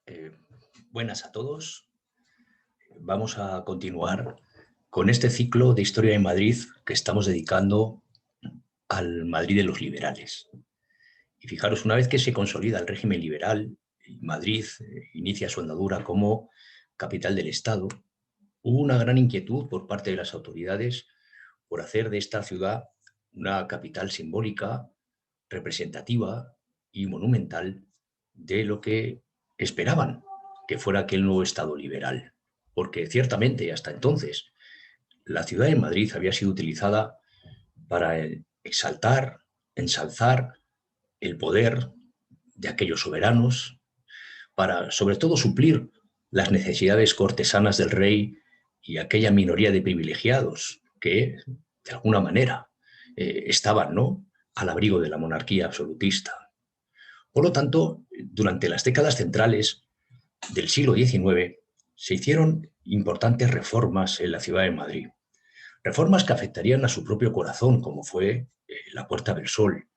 Eh, Buenas a todos. Vamos a continuar con este ciclo de Historia de Madrid que estamos dedicando al Madrid de los liberales. Y fijaros, una vez que se consolida el régimen liberal y Madrid inicia su andadura como capital del Estado, hubo una gran inquietud por parte de las autoridades por hacer de esta ciudad una capital simbólica, representativa y monumental de lo que esperaban que fuera aquel nuevo Estado liberal. Porque ciertamente hasta entonces la ciudad de Madrid había sido utilizada para exaltar, ensalzar el poder de aquellos soberanos, para sobre todo suplir las necesidades cortesanas del rey y aquella minoría de privilegiados que, de alguna manera, estaban, ¿no?, al abrigo de la monarquía absolutista. Por lo tanto, durante las décadas centrales del siglo XIX se hicieron importantes reformas en la ciudad de Madrid. Reformas que afectarían a su propio corazón, como fue la Puerta del Sol.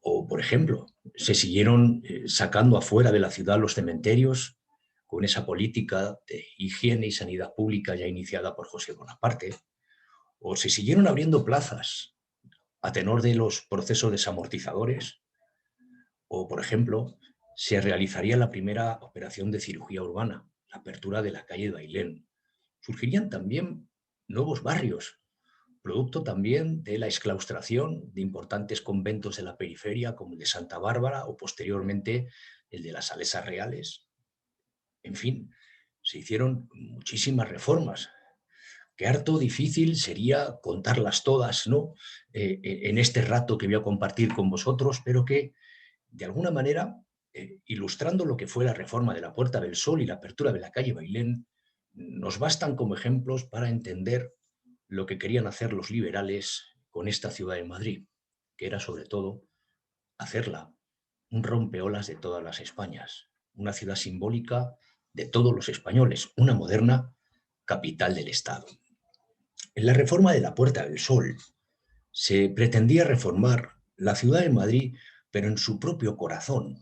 O, por ejemplo, se siguieron sacando afuera de la ciudad los cementerios con esa política de higiene y sanidad pública ya iniciada por José Bonaparte. O se siguieron abriendo plazas a tenor de los procesos desamortizadores. O, por ejemplo, se realizaría la primera operación de cirugía urbana, la apertura de la calle Bailén. Surgirían también nuevos barrios, producto también de la exclaustración de importantes conventos de la periferia, como el de Santa Bárbara o posteriormente el de las Salesas Reales. En fin, se hicieron muchísimas reformas, que harto difícil sería contarlas todas, ¿no?, en este rato que voy a compartir con vosotros, pero que de alguna manera, ilustrando lo que fue la reforma de la Puerta del Sol y la apertura de la calle Bailén, nos bastan como ejemplos para entender lo que querían hacer los liberales con esta ciudad de Madrid, que era sobre todo hacerla un rompeolas de todas las Españas, una ciudad simbólica de todos los españoles, una moderna capital del Estado. En la reforma de la Puerta del Sol se pretendía reformar la ciudad de Madrid, pero en su propio corazón.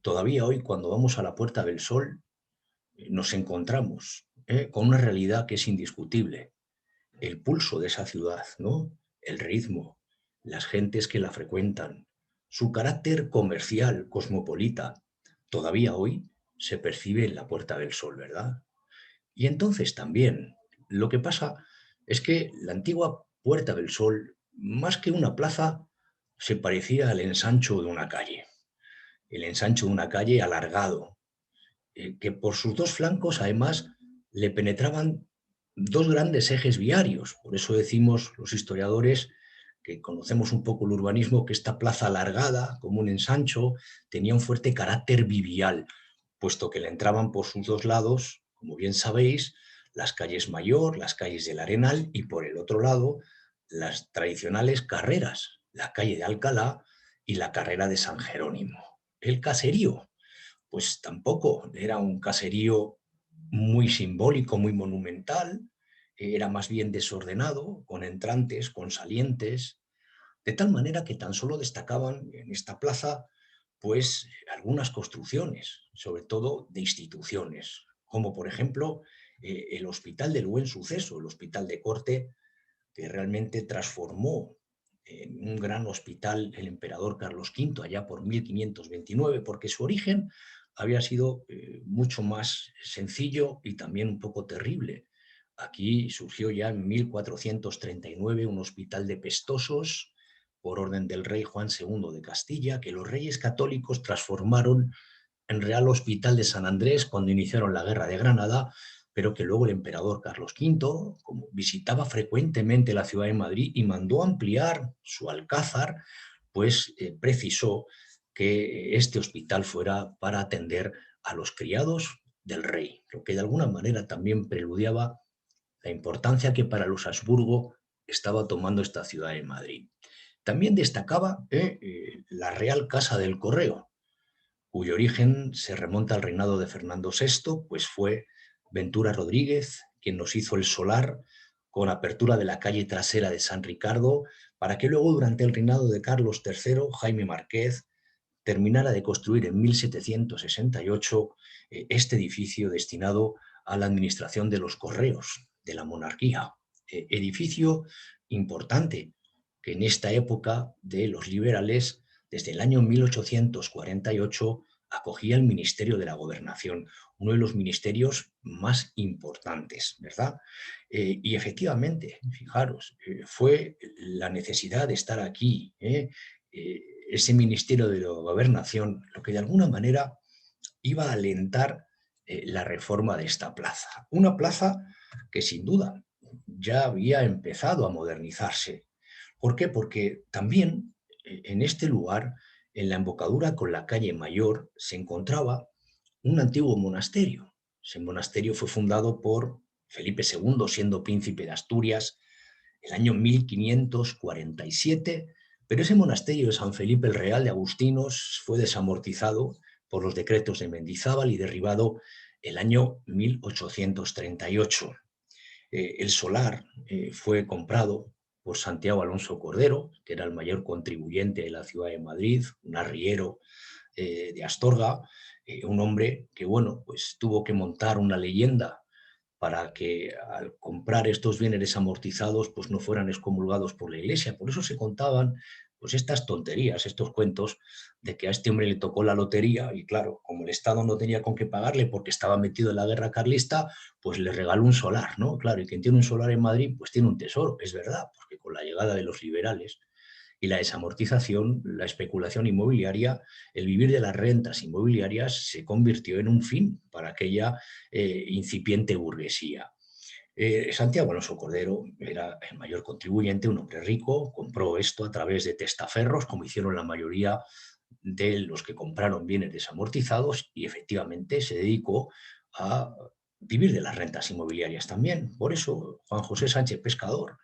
Todavía hoy, cuando vamos a la Puerta del Sol, nos encontramos con una realidad que es indiscutible. El pulso de esa ciudad, ¿no?, el ritmo, las gentes que la frecuentan, su carácter comercial, cosmopolita, todavía hoy se percibe en la Puerta del Sol, ¿verdad? Y entonces también, lo que pasa es que la antigua Puerta del Sol, más que una plaza, se parecía al ensancho de una calle. El ensancho de una calle alargado, que por sus dos flancos, además, le penetraban dos grandes ejes viarios. Por eso decimos los historiadores que conocemos un poco el urbanismo, que esta plaza alargada, como un ensancho, tenía un fuerte carácter vivial, puesto que le entraban por sus dos lados, como bien sabéis, las calles Mayor, las calles del Arenal y por el otro lado las tradicionales carreras, la calle de Alcalá y la carrera de San Jerónimo. El caserío, pues tampoco era un caserío muy simbólico, muy monumental, era más bien desordenado, con entrantes, con salientes, de tal manera que tan solo destacaban en esta plaza pues algunas construcciones, sobre todo de instituciones, como por ejemplo el Hospital del Buen Suceso, el Hospital de Corte, que realmente transformó en un gran hospital el emperador Carlos V allá por 1529, porque su origen había sido mucho más sencillo y también un poco terrible. Aquí surgió ya en 1439 un hospital de pestosos por orden del rey Juan II de Castilla, que los reyes católicos transformaron en Real Hospital de San Andrés cuando iniciaron la Guerra de Granada, pero que luego el emperador Carlos V, como visitaba frecuentemente la ciudad de Madrid y mandó ampliar su alcázar, pues precisó que este hospital fuera para atender a los criados del rey, lo que de alguna manera también preludiaba la importancia que para los Habsburgo estaba tomando esta ciudad de Madrid. También destacaba la Real Casa del Correo, cuyo origen se remonta al reinado de Fernando VI, pues fue Ventura Rodríguez quien nos hizo el solar con apertura de la calle trasera de San Ricardo, para que luego durante el reinado de Carlos III, Jaime Márquez terminara de construir en 1768 este edificio destinado a la administración de los correos de la monarquía. Edificio importante que en esta época de los liberales, desde el año 1848, acogía el Ministerio de la Gobernación, uno de los ministerios más importantes, ¿verdad? Y efectivamente, fijaros, fue la necesidad de estar aquí, ese Ministerio de la Gobernación, lo que de alguna manera iba a alentar la reforma de esta plaza. Una plaza que sin duda ya había empezado a modernizarse. ¿Por qué? Porque también en este lugar, en la embocadura con la calle Mayor, se encontraba un antiguo monasterio. Ese monasterio fue fundado por Felipe II, siendo príncipe de Asturias, el año 1547, pero ese monasterio de San Felipe el Real de Agustinos fue desamortizado por los decretos de Mendizábal y derribado el año 1838. El solar fue comprado por Santiago Alonso Cordero, que era el mayor contribuyente de la ciudad de Madrid, un arriero de Astorga, un hombre que, bueno, pues tuvo que montar una leyenda para que al comprar estos bienes desamortizados pues no fueran excomulgados por la Iglesia. Por eso se contaban pues estas tonterías, estos cuentos de que a este hombre le tocó la lotería y claro, como el Estado no tenía con qué pagarle porque estaba metido en la guerra carlista, pues le regaló un solar, ¿no? Claro, y quien tiene un solar en Madrid pues tiene un tesoro, es verdad, porque con la llegada de los liberales y la desamortización, la especulación inmobiliaria, el vivir de las rentas inmobiliarias se convirtió en un fin para aquella incipiente burguesía. Santiago Alonso Cordero era el mayor contribuyente, un hombre rico, compró esto a través de testaferros, como hicieron la mayoría de los que compraron bienes desamortizados, y efectivamente se dedicó a vivir de las rentas inmobiliarias también. Por eso Juan José Sánchez Pescador,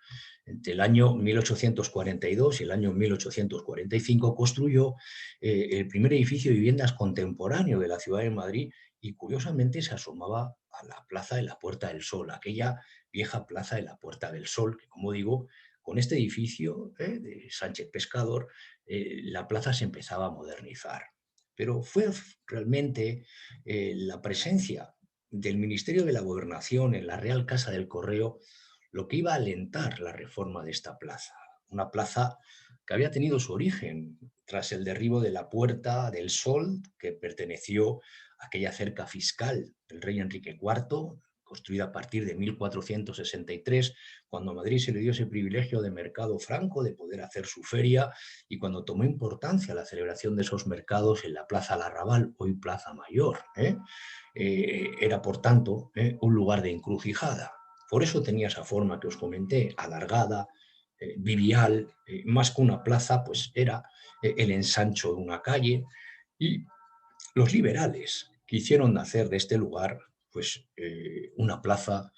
entre el año 1842 y el año 1845, construyó el primer edificio de viviendas contemporáneo de la ciudad de Madrid y curiosamente se asomaba a la Plaza de la Puerta del Sol, aquella vieja Plaza de la Puerta del Sol, que como digo, con este edificio de Sánchez Pescador, la plaza se empezaba a modernizar. Pero fue realmente la presencia del Ministerio de la Gobernación en la Real Casa del Correo lo que iba a alentar la reforma de esta plaza. Una plaza que había tenido su origen tras el derribo de la Puerta del Sol, que perteneció a aquella cerca fiscal del rey Enrique IV, construida a partir de 1463, cuando a Madrid se le dio ese privilegio de mercado franco, de poder hacer su feria, y cuando tomó importancia la celebración de esos mercados en la Plaza Larrabal, hoy Plaza Mayor. Era, por tanto, un lugar de encrucijada. Por eso tenía esa forma que os comenté, alargada, vivial, más que una plaza, pues era el ensancho de una calle, y los liberales quisieron hacer de este lugar pues, una plaza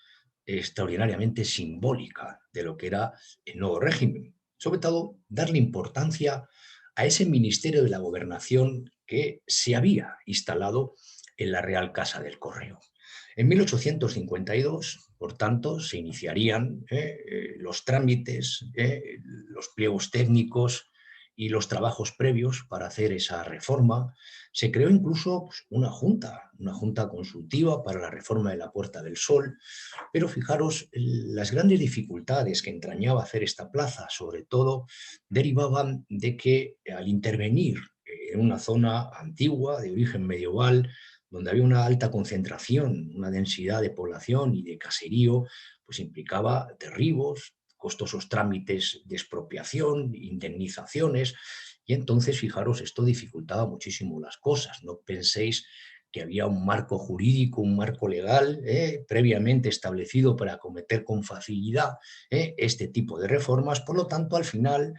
extraordinariamente simbólica de lo que era el nuevo régimen. Sobre todo, darle importancia a ese Ministerio de la Gobernación que se había instalado en la Real Casa del Correo. En 1852, por tanto, se iniciarían los trámites, los pliegos técnicos y los trabajos previos para hacer esa reforma. Se creó incluso pues, una junta consultiva para la reforma de la Puerta del Sol, pero fijaros, las grandes dificultades que entrañaba hacer esta plaza, sobre todo, derivaban de que al intervenir en una zona antigua, de origen medieval, donde había una alta concentración, una densidad de población y de caserío, pues implicaba derribos, costosos trámites de expropiación, indemnizaciones, y entonces, fijaros, esto dificultaba muchísimo las cosas. No penséis que había un marco jurídico, un marco legal previamente establecido para acometer con facilidad este tipo de reformas. Por lo tanto, al final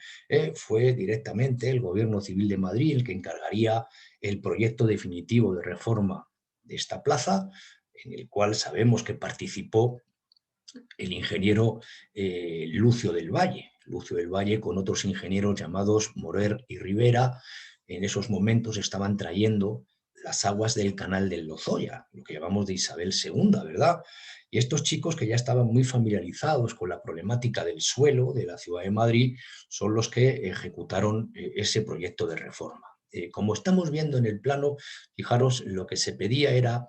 fue directamente el Gobierno Civil de Madrid el que encargaría el proyecto definitivo de reforma de esta plaza, en el cual sabemos que participó el ingeniero Lucio del Valle con otros ingenieros llamados Morer y Rivera. En esos momentos estaban trayendo las aguas del canal del Lozoya, lo que llamamos de Isabel II, ¿verdad? Y estos chicos que ya estaban muy familiarizados con la problemática del suelo de la ciudad de Madrid son los que ejecutaron ese proyecto de reforma. Como estamos viendo en el plano, fijaros, lo que se pedía era,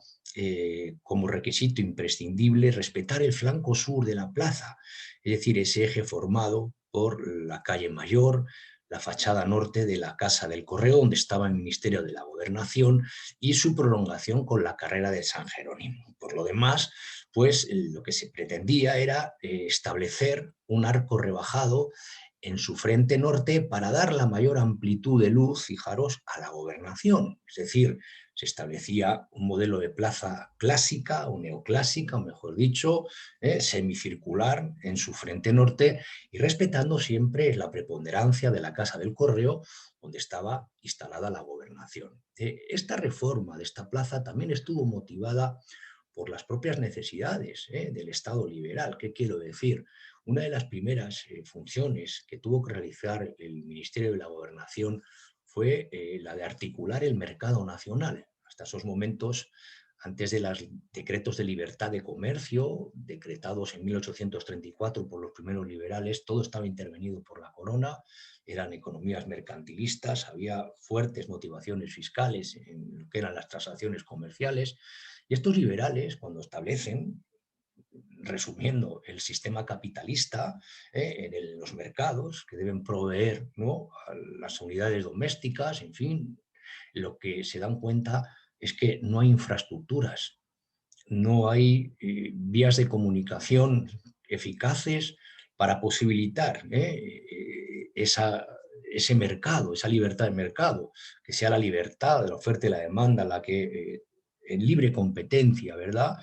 como requisito imprescindible, respetar el flanco sur de la plaza, es decir, ese eje formado por la calle Mayor, la fachada norte de la Casa del Correo, donde estaba el Ministerio de la Gobernación, y su prolongación con la carrera de San Jerónimo. Por lo demás, pues lo que se pretendía era establecer un arco rebajado en su frente norte para dar la mayor amplitud de luz, fijaros, a la gobernación. Es decir, se establecía un modelo de plaza clásica o neoclásica, o mejor dicho, semicircular en su frente norte y respetando siempre la preponderancia de la Casa del Correo, donde estaba instalada la gobernación. Esta reforma de esta plaza también estuvo motivada por las propias necesidades del Estado liberal. ¿Qué quiero decir? Una de las primeras funciones que tuvo que realizar el Ministerio de la Gobernación fue la de articular el mercado nacional. Hasta esos momentos, antes de los decretos de libertad de comercio, decretados en 1834 por los primeros liberales, todo estaba intervenido por la corona, eran economías mercantilistas, había fuertes motivaciones fiscales en lo que eran las transacciones comerciales, y estos liberales, cuando establecen, resumiendo, el sistema capitalista en los mercados que deben proveer, ¿no?, a las unidades domésticas, en fin, lo que se dan cuenta es que no hay infraestructuras, no hay vías de comunicación eficaces para posibilitar ese mercado, esa libertad de mercado, que sea la libertad de la oferta y la demanda la que en libre competencia, ¿verdad?,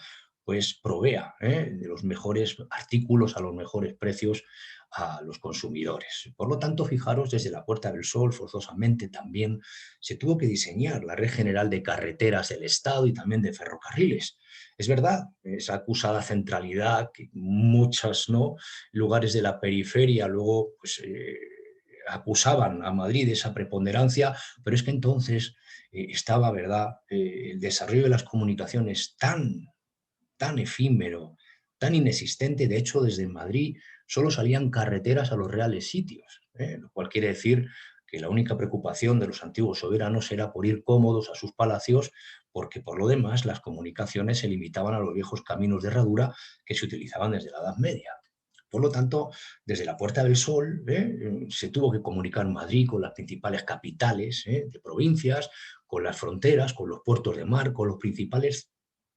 pues provea de los mejores artículos a los mejores precios a los consumidores. Por lo tanto, fijaros, desde la Puerta del Sol, forzosamente también se tuvo que diseñar la Red General de Carreteras del Estado y también de ferrocarriles. Es verdad, esa acusada centralidad que muchos, ¿no?, lugares de la periferia luego pues, acusaban a Madrid de esa preponderancia, pero es que entonces estaba, ¿verdad?, el desarrollo de las comunicaciones tan efímero, tan inexistente. De hecho, desde Madrid solo salían carreteras a los reales sitios, lo cual quiere decir que la única preocupación de los antiguos soberanos era por ir cómodos a sus palacios, porque por lo demás las comunicaciones se limitaban a los viejos caminos de herradura que se utilizaban desde la Edad Media. Por lo tanto, desde la Puerta del Sol se tuvo que comunicar Madrid con las principales capitales de provincias, con las fronteras, con los puertos de mar, con los principales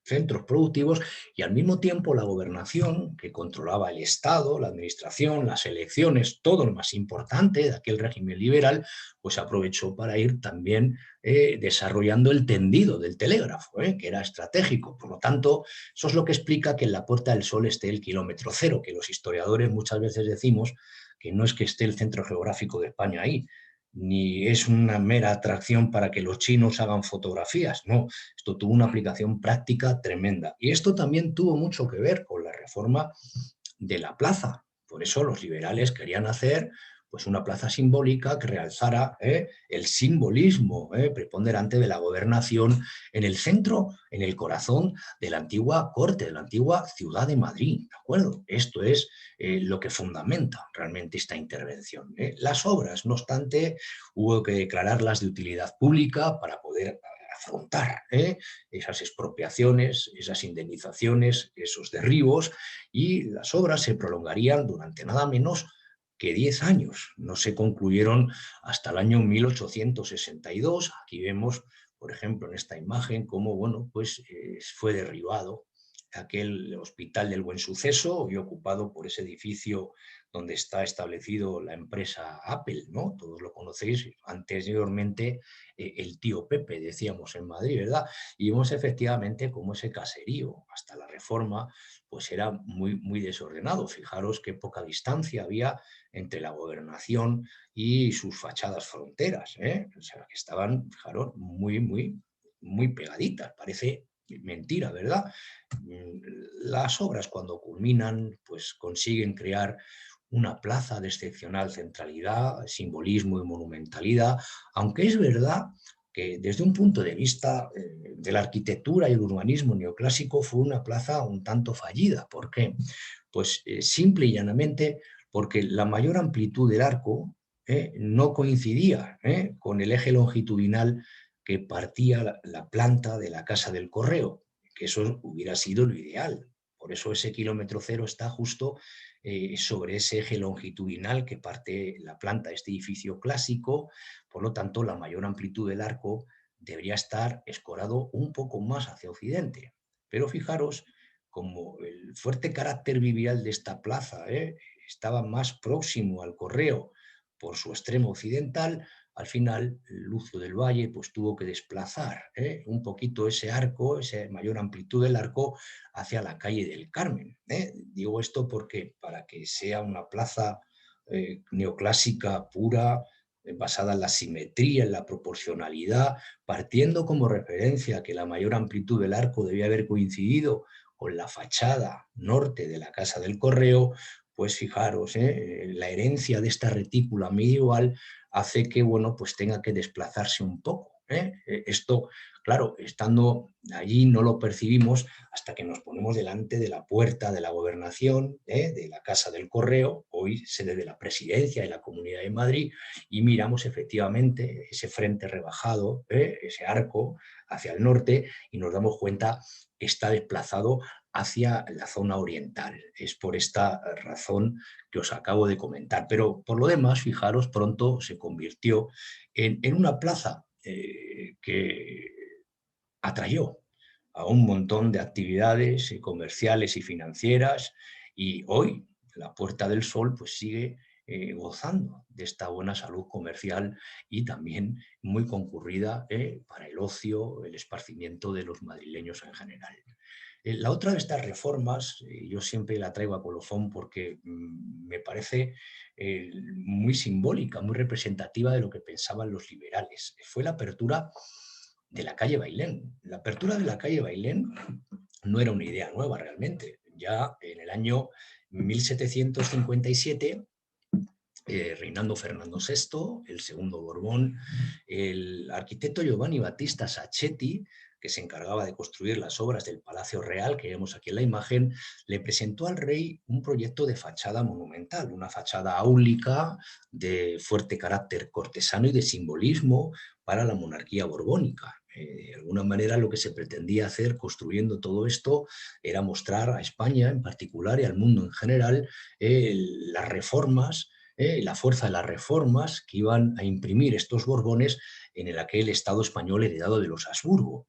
centros productivos, y al mismo tiempo la gobernación, que controlaba el Estado, la administración, las elecciones, todo lo más importante de aquel régimen liberal, pues aprovechó para ir también desarrollando el tendido del telégrafo, que era estratégico. Por lo tanto, eso es lo que explica que en la Puerta del Sol esté el kilómetro cero, que los historiadores muchas veces decimos que no es que esté el centro geográfico de España ahí, ni es una mera atracción para que los chinos hagan fotografías, no, esto tuvo una aplicación práctica tremenda. Y esto también tuvo mucho que ver con la reforma de la plaza. Por eso los liberales querían hacer pues, una plaza simbólica que realzara el simbolismo preponderante de la gobernación en el centro, en el corazón de la antigua corte, de la antigua ciudad de Madrid. ¿De acuerdo? Esto es lo que fundamenta realmente esta intervención. Las obras, no obstante, hubo que declararlas de utilidad pública para poder afrontar esas expropiaciones, esas indemnizaciones, esos derribos, y las obras se prolongarían durante nada menos que 10 años. No se concluyeron hasta el año 1862. Aquí vemos, por ejemplo, en esta imagen, cómo bueno, pues, fue derribado aquel Hospital del Buen Suceso, hoy ocupado por ese edificio donde está establecido la empresa Apple, ¿no? Todos lo conocéis, anteriormente el tío Pepe, decíamos en Madrid, ¿verdad? Y vemos efectivamente cómo ese caserío, hasta la Reforma, pues era muy desordenado. Fijaros qué poca distancia había entre la gobernación y sus fachadas fronteras, o sea, que estaban, fijaros, muy pegaditas. Parece mentira, ¿verdad? Las obras, cuando culminan, pues consiguen crear una plaza de excepcional centralidad, simbolismo y monumentalidad, aunque es verdad que desde un punto de vista de la arquitectura y el urbanismo neoclásico fue una plaza un tanto fallida. ¿Por qué? Pues simple y llanamente porque la mayor amplitud del arco no coincidía con el eje longitudinal que partía la planta de la Casa del Correo, que eso hubiera sido lo ideal. Por eso ese kilómetro cero está justo sobre ese eje longitudinal que parte la planta de este edificio clásico. Por lo tanto, la mayor amplitud del arco debería estar escorado un poco más hacia occidente. Pero fijaros, como el fuerte carácter vivial de esta plaza estaba más próximo al Correo por su extremo occidental, al final Lucio del Valle pues, tuvo que desplazar un poquito ese arco, esa mayor amplitud del arco, hacia la calle del Carmen. Digo esto porque para que sea una plaza neoclásica pura, basada en la simetría, en la proporcionalidad, partiendo como referencia que la mayor amplitud del arco debía haber coincidido con la fachada norte de la Casa del Correo, pues fijaros, la herencia de esta retícula medieval hace que, bueno, pues tenga que desplazarse un poco. Esto, claro, estando allí no lo percibimos hasta que nos ponemos delante de la puerta de la gobernación, de la Casa del Correo, hoy sede de la Presidencia de la Comunidad de Madrid, y miramos efectivamente ese frente rebajado, ese arco hacia el norte, y nos damos cuenta que está desplazado hacia la zona oriental. Es por esta razón que os acabo de comentar. Pero por lo demás, fijaros, pronto se convirtió en una plaza que atrayó a un montón de actividades comerciales y financieras, y hoy la Puerta del Sol pues sigue gozando de esta buena salud comercial y también muy concurrida para el ocio, el esparcimiento de los madrileños en general. La otra de estas reformas, yo siempre la traigo a colofón porque me parece muy simbólica, muy representativa de lo que pensaban los liberales. Fue la apertura de la calle Bailén. La apertura de la calle Bailén no era una idea nueva realmente. Ya en el año 1757, reinando Fernando VI, el segundo Borbón, el arquitecto Giovanni Battista Sacchetti, que se encargaba de construir las obras del Palacio Real, que vemos aquí en la imagen, le presentó al rey un proyecto de fachada monumental, una fachada áulica de fuerte carácter cortesano y de simbolismo para la monarquía borbónica. De alguna manera lo que se pretendía hacer construyendo todo esto era mostrar a España en particular y al mundo en general las reformas, la fuerza de las reformas que iban a imprimir estos Borbones en aquel Estado español heredado de los Habsburgo.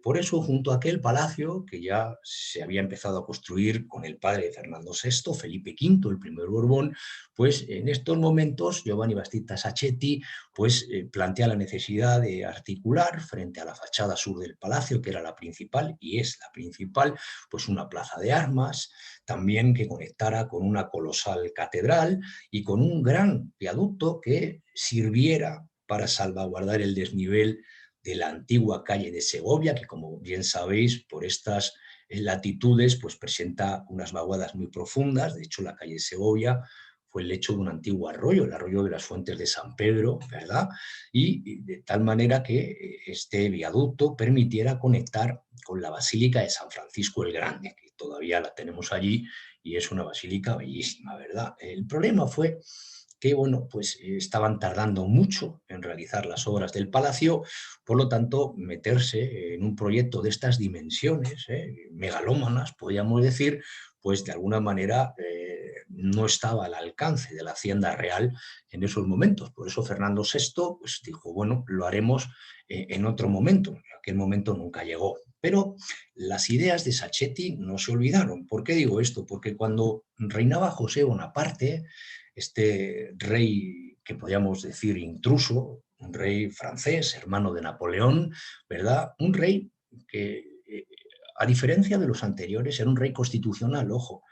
Por eso, junto a aquel palacio que ya se había empezado a construir con el padre de Fernando VI, Felipe V, el primer Borbón, pues en estos momentos Giovanni Battista Sacchetti pues, plantea la necesidad de articular frente a la fachada sur del palacio, que era la principal y es la principal, pues una plaza de armas, también que conectara con una colosal catedral y con un gran viaducto que sirviera para salvaguardar el desnivel de la antigua calle de Segovia, que como bien sabéis, por estas latitudes, pues presenta unas vaguadas muy profundas. De hecho, la calle de Segovia fue el lecho de un antiguo arroyo, el arroyo de las Fuentes de San Pedro, ¿verdad? Y de tal manera que este viaducto permitiera conectar con la Basílica de San Francisco el Grande, que todavía la tenemos allí y es una basílica bellísima, ¿verdad? El problema fue que, bueno, pues estaban tardando mucho en realizar las obras del palacio, por lo tanto, meterse en un proyecto de estas dimensiones, megalómanas, podríamos decir, pues de alguna manera no estaba al alcance de la Hacienda Real en esos momentos. Por eso Fernando VI pues, dijo, bueno, lo haremos en otro momento. Aquel momento nunca llegó. Pero las ideas de Sacchetti no se olvidaron. ¿Por qué digo esto? Porque cuando reinaba José Bonaparte, este rey que podríamos decir intruso, un rey francés, hermano de Napoleón, ¿verdad? Un rey que, a diferencia de los anteriores, era un rey constitucional, ojo,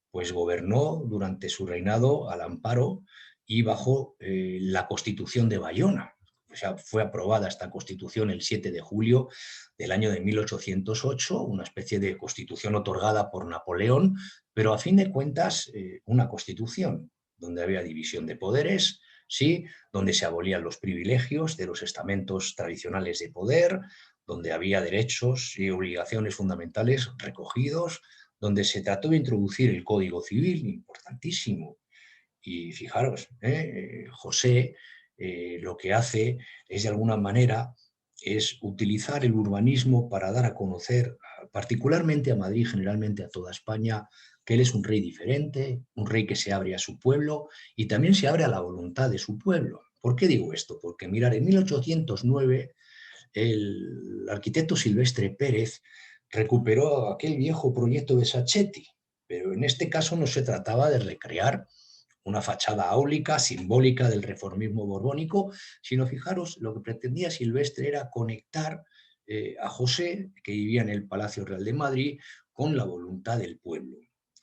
pues gobernó durante su reinado al amparo y bajo la Constitución de Bayona. O sea, fue aprobada esta Constitución el 7 de julio del año de 1808, una especie de constitución otorgada por Napoleón, pero a fin de cuentas una constitución donde había división de poderes, sí, donde se abolían los privilegios de los estamentos tradicionales de poder, donde había derechos y obligaciones fundamentales recogidos, donde se trató de introducir el Código Civil, importantísimo, Y fijaros, José lo que hace es de alguna manera es utilizar el urbanismo para dar a conocer, particularmente a Madrid, generalmente a toda España, que él es un rey diferente, un rey que se abre a su pueblo y también se abre a la voluntad de su pueblo. ¿Por qué digo esto? Porque mirar, en 1809 el arquitecto Silvestre Pérez recuperó aquel viejo proyecto de Sacchetti, pero en este caso no se trataba de recrear una fachada áulica, simbólica del reformismo borbónico, sino fijaros, lo que pretendía Silvestre era conectar a José, que vivía en el Palacio Real de Madrid, con la voluntad del pueblo.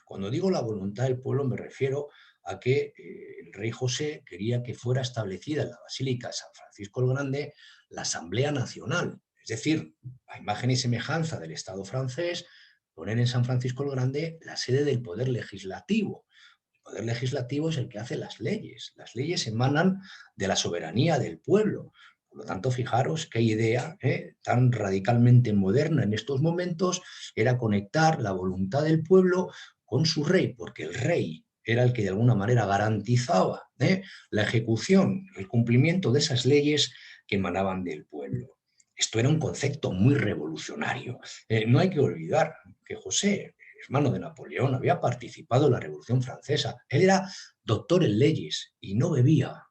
Cuando digo la voluntad del pueblo me refiero a que el rey José quería que fuera establecida en la Basílica de San Francisco el Grande la Asamblea Nacional, es decir, a imagen y semejanza del Estado francés, poner en San Francisco el Grande la sede del poder legislativo. El poder legislativo es el que hace las leyes emanan de la soberanía del pueblo. Por lo tanto, fijaros qué idea tan radicalmente moderna en estos momentos era conectar la voluntad del pueblo con su rey, porque el rey era el que de alguna manera garantizaba la ejecución, el cumplimiento de esas leyes que emanaban del pueblo. Esto era un concepto muy revolucionario. No hay que olvidar que José, hermano de Napoleón, había participado en la Revolución Francesa. Él era doctor en leyes y no bebía.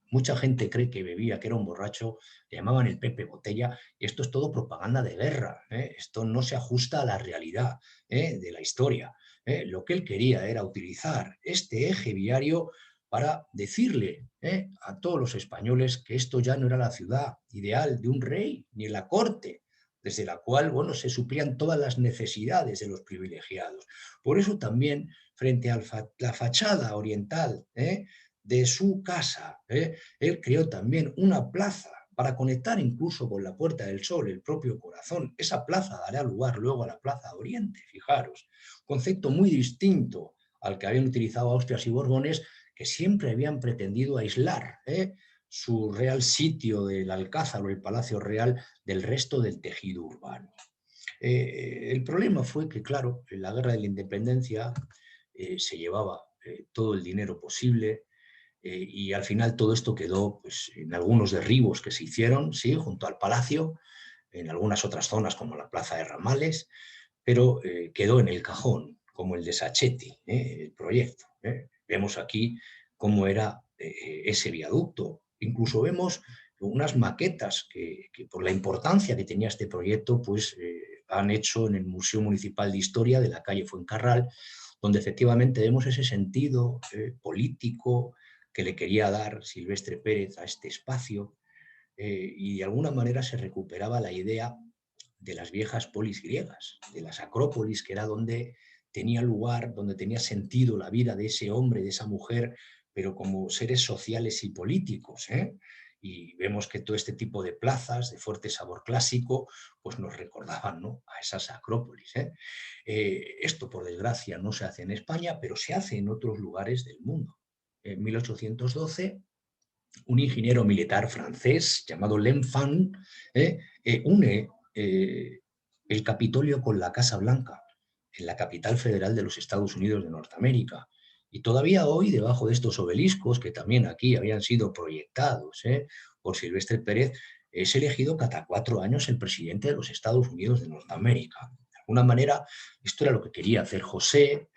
Mucha gente cree que bebía, que era un borracho, le llamaban el Pepe Botella, y esto es todo propaganda de guerra, esto no se ajusta a la realidad de la historia. Lo que él quería era utilizar este eje viario para decirle a todos los españoles que esto ya no era la ciudad ideal de un rey, ni la corte, desde la cual bueno, se suplían todas las necesidades de los privilegiados. Por eso también, frente a la fachada oriental de su casa, él creó también una plaza para conectar incluso con la Puerta del Sol, el propio corazón. Esa plaza dará lugar luego a la Plaza Oriente, fijaros. Concepto muy distinto al que habían utilizado Austrias y Borbones, que siempre habían pretendido aislar su real sitio del Alcázar o el Palacio Real del resto del tejido urbano. El problema fue que, claro, en la Guerra de la Independencia se llevaba todo el dinero posible, y al final todo esto quedó pues, en algunos derribos que se hicieron, sí, junto al palacio, en algunas otras zonas como la Plaza de Ramales, pero quedó en el cajón, como el de Sacchetti, el proyecto. Vemos aquí cómo era ese viaducto. Incluso vemos unas maquetas que por la importancia que tenía este proyecto, pues han hecho en el Museo Municipal de Historia de la calle Fuencarral, donde efectivamente vemos ese sentido político que le quería dar Silvestre Pérez a este espacio, y de alguna manera se recuperaba la idea de las viejas polis griegas, de las acrópolis, que era donde tenía lugar, donde tenía sentido la vida de ese hombre, de esa mujer, pero como seres sociales y políticos. Y vemos que todo este tipo de plazas de fuerte sabor clásico pues nos recordaban, ¿no?, a esas acrópolis. Esto, por desgracia, no se hace en España, pero se hace en otros lugares del mundo. En 1812, un ingeniero militar francés llamado L'Enfant une el Capitolio con la Casa Blanca, en la capital federal de los Estados Unidos de Norteamérica. Y todavía hoy, debajo de estos obeliscos, que también aquí habían sido proyectados por Silvestre Pérez, es elegido cada 4 años el presidente de los Estados Unidos de Norteamérica. De alguna manera, esto era lo que quería hacer José,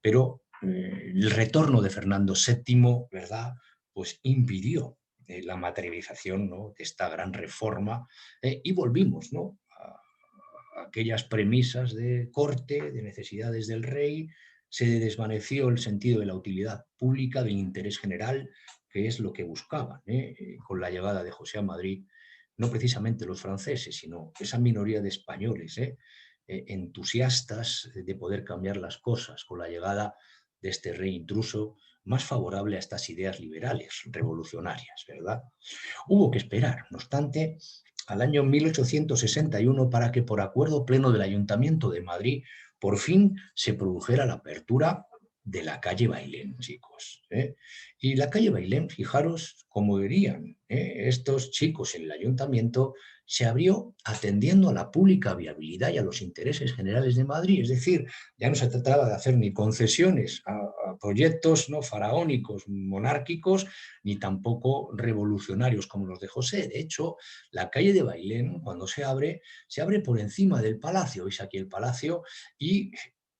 pero el retorno de Fernando VII, ¿verdad?, pues impidió la materialización, ¿no?, de esta gran reforma, y volvimos, ¿no?, a aquellas premisas de corte, de necesidades del rey. Se desvaneció el sentido de la utilidad pública, del interés general, que es lo que buscaban con la llegada de José a Madrid, no precisamente los franceses, sino esa minoría de españoles entusiastas de poder cambiar las cosas con la llegada de este rey intruso, más favorable a estas ideas liberales, revolucionarias, ¿verdad? Hubo que esperar, no obstante, al año 1861 para que, por acuerdo pleno del Ayuntamiento de Madrid, por fin se produjera la apertura de la calle Bailén, chicos. Y la calle Bailén, fijaros cómo dirían estos chicos en el ayuntamiento, se abrió atendiendo a la pública viabilidad y a los intereses generales de Madrid. Es decir, ya no se trataba de hacer ni concesiones a proyectos no faraónicos, monárquicos, ni tampoco revolucionarios como los de José. De hecho, la calle de Bailén, cuando se abre por encima del palacio. ¿Veis aquí el palacio? Y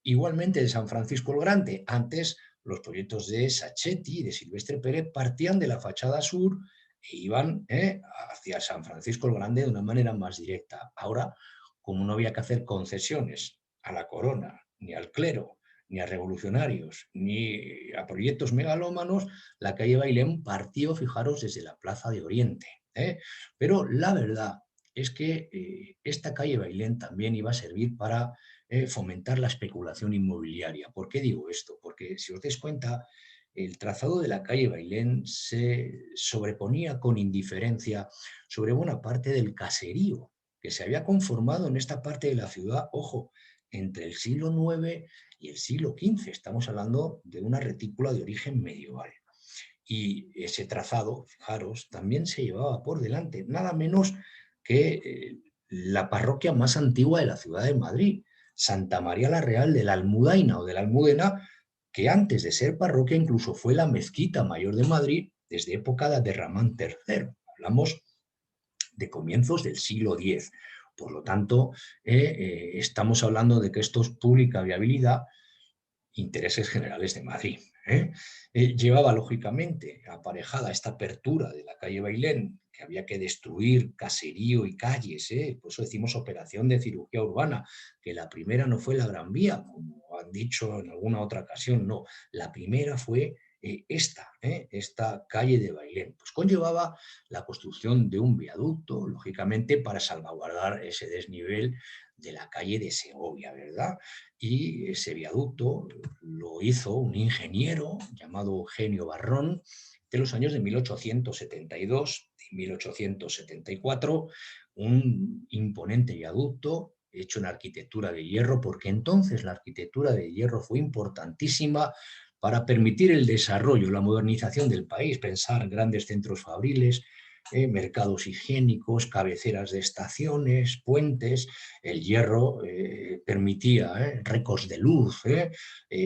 igualmente de San Francisco el Grande. Antes los proyectos de Sacchetti y de Silvestre Pérez partían de la fachada sur e iban hacia San Francisco el Grande de una manera más directa. Ahora, como no había que hacer concesiones a la corona, ni al clero, ni a revolucionarios, ni a proyectos megalómanos, la calle Bailén partió, fijaros, desde la Plaza de Oriente. Pero la verdad es que esta calle Bailén también iba a servir para fomentar la especulación inmobiliaria. ¿Por qué digo esto? Porque si os dais cuenta, el trazado de la calle Bailén se sobreponía con indiferencia sobre buena parte del caserío que se había conformado en esta parte de la ciudad, ojo, entre el siglo IX y el siglo XV. Estamos hablando de una retícula de origen medieval. Y ese trazado, fijaros, también se llevaba por delante nada menos que la parroquia más antigua de la ciudad de Madrid, Santa María la Real de la Almudaina o de la Almudena, que antes de ser parroquia incluso fue la mezquita mayor de Madrid desde época de Abderramán III. Hablamos de comienzos del siglo X. Por lo tanto, estamos hablando de que esto es pública viabilidad, intereses generales de Madrid. Llevaba, lógicamente, aparejada esta apertura de la calle Bailén, que había que destruir caserío y calles, por eso decimos operación de cirugía urbana, que la primera no fue la Gran Vía, como han dicho en alguna otra ocasión, no, la primera fue esta calle de Bailén. Pues conllevaba la construcción de un viaducto, lógicamente, para salvaguardar ese desnivel de la calle de Segovia, ¿verdad? Y ese viaducto lo hizo un ingeniero llamado Eugenio Barrón de los años de 1872 y 1874, un imponente viaducto hecho en arquitectura de hierro, porque entonces la arquitectura de hierro fue importantísima para permitir el desarrollo, la modernización del país, pensar en grandes centros fabriles, mercados higiénicos, cabeceras de estaciones, puentes. El hierro permitía recos de luz,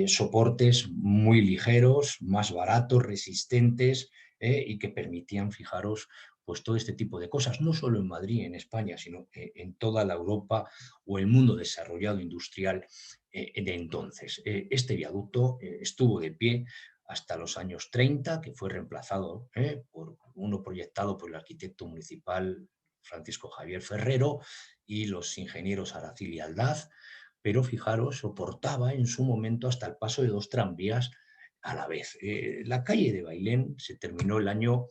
soportes muy ligeros, más baratos, resistentes y que permitían, fijaros, pues todo este tipo de cosas, no solo en Madrid, en España, sino en toda la Europa o el mundo desarrollado industrial de entonces. Este viaducto estuvo de pie hasta los años 30, que fue reemplazado por uno proyectado por el arquitecto municipal Francisco Javier Ferrero y los ingenieros Aracil y Aldaz, pero fijaros, soportaba en su momento hasta el paso de dos tranvías a la vez. La calle de Bailén se terminó el año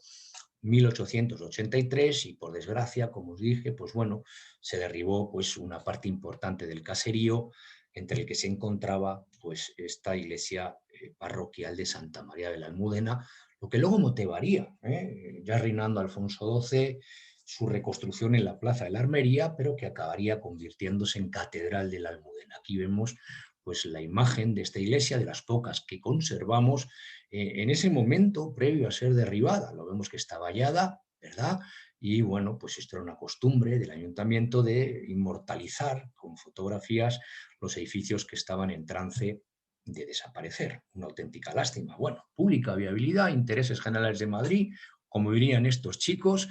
1883 y por desgracia, como os dije, pues bueno, se derribó pues una parte importante del caserío entre el que se encontraba pues esta iglesia parroquial de Santa María de la Almudena, lo que luego motivaría, ya reinando Alfonso XII, su reconstrucción en la Plaza de la Armería, pero que acabaría convirtiéndose en Catedral de la Almudena. Aquí vemos pues la imagen de esta iglesia, de las pocas que conservamos, en ese momento previo a ser derribada. Lo vemos que está vallada, ¿verdad? Y bueno, pues esto era una costumbre del ayuntamiento de inmortalizar con fotografías los edificios que estaban en trance de desaparecer. Una auténtica lástima. Bueno, pública viabilidad, intereses generales de Madrid, como dirían estos chicos,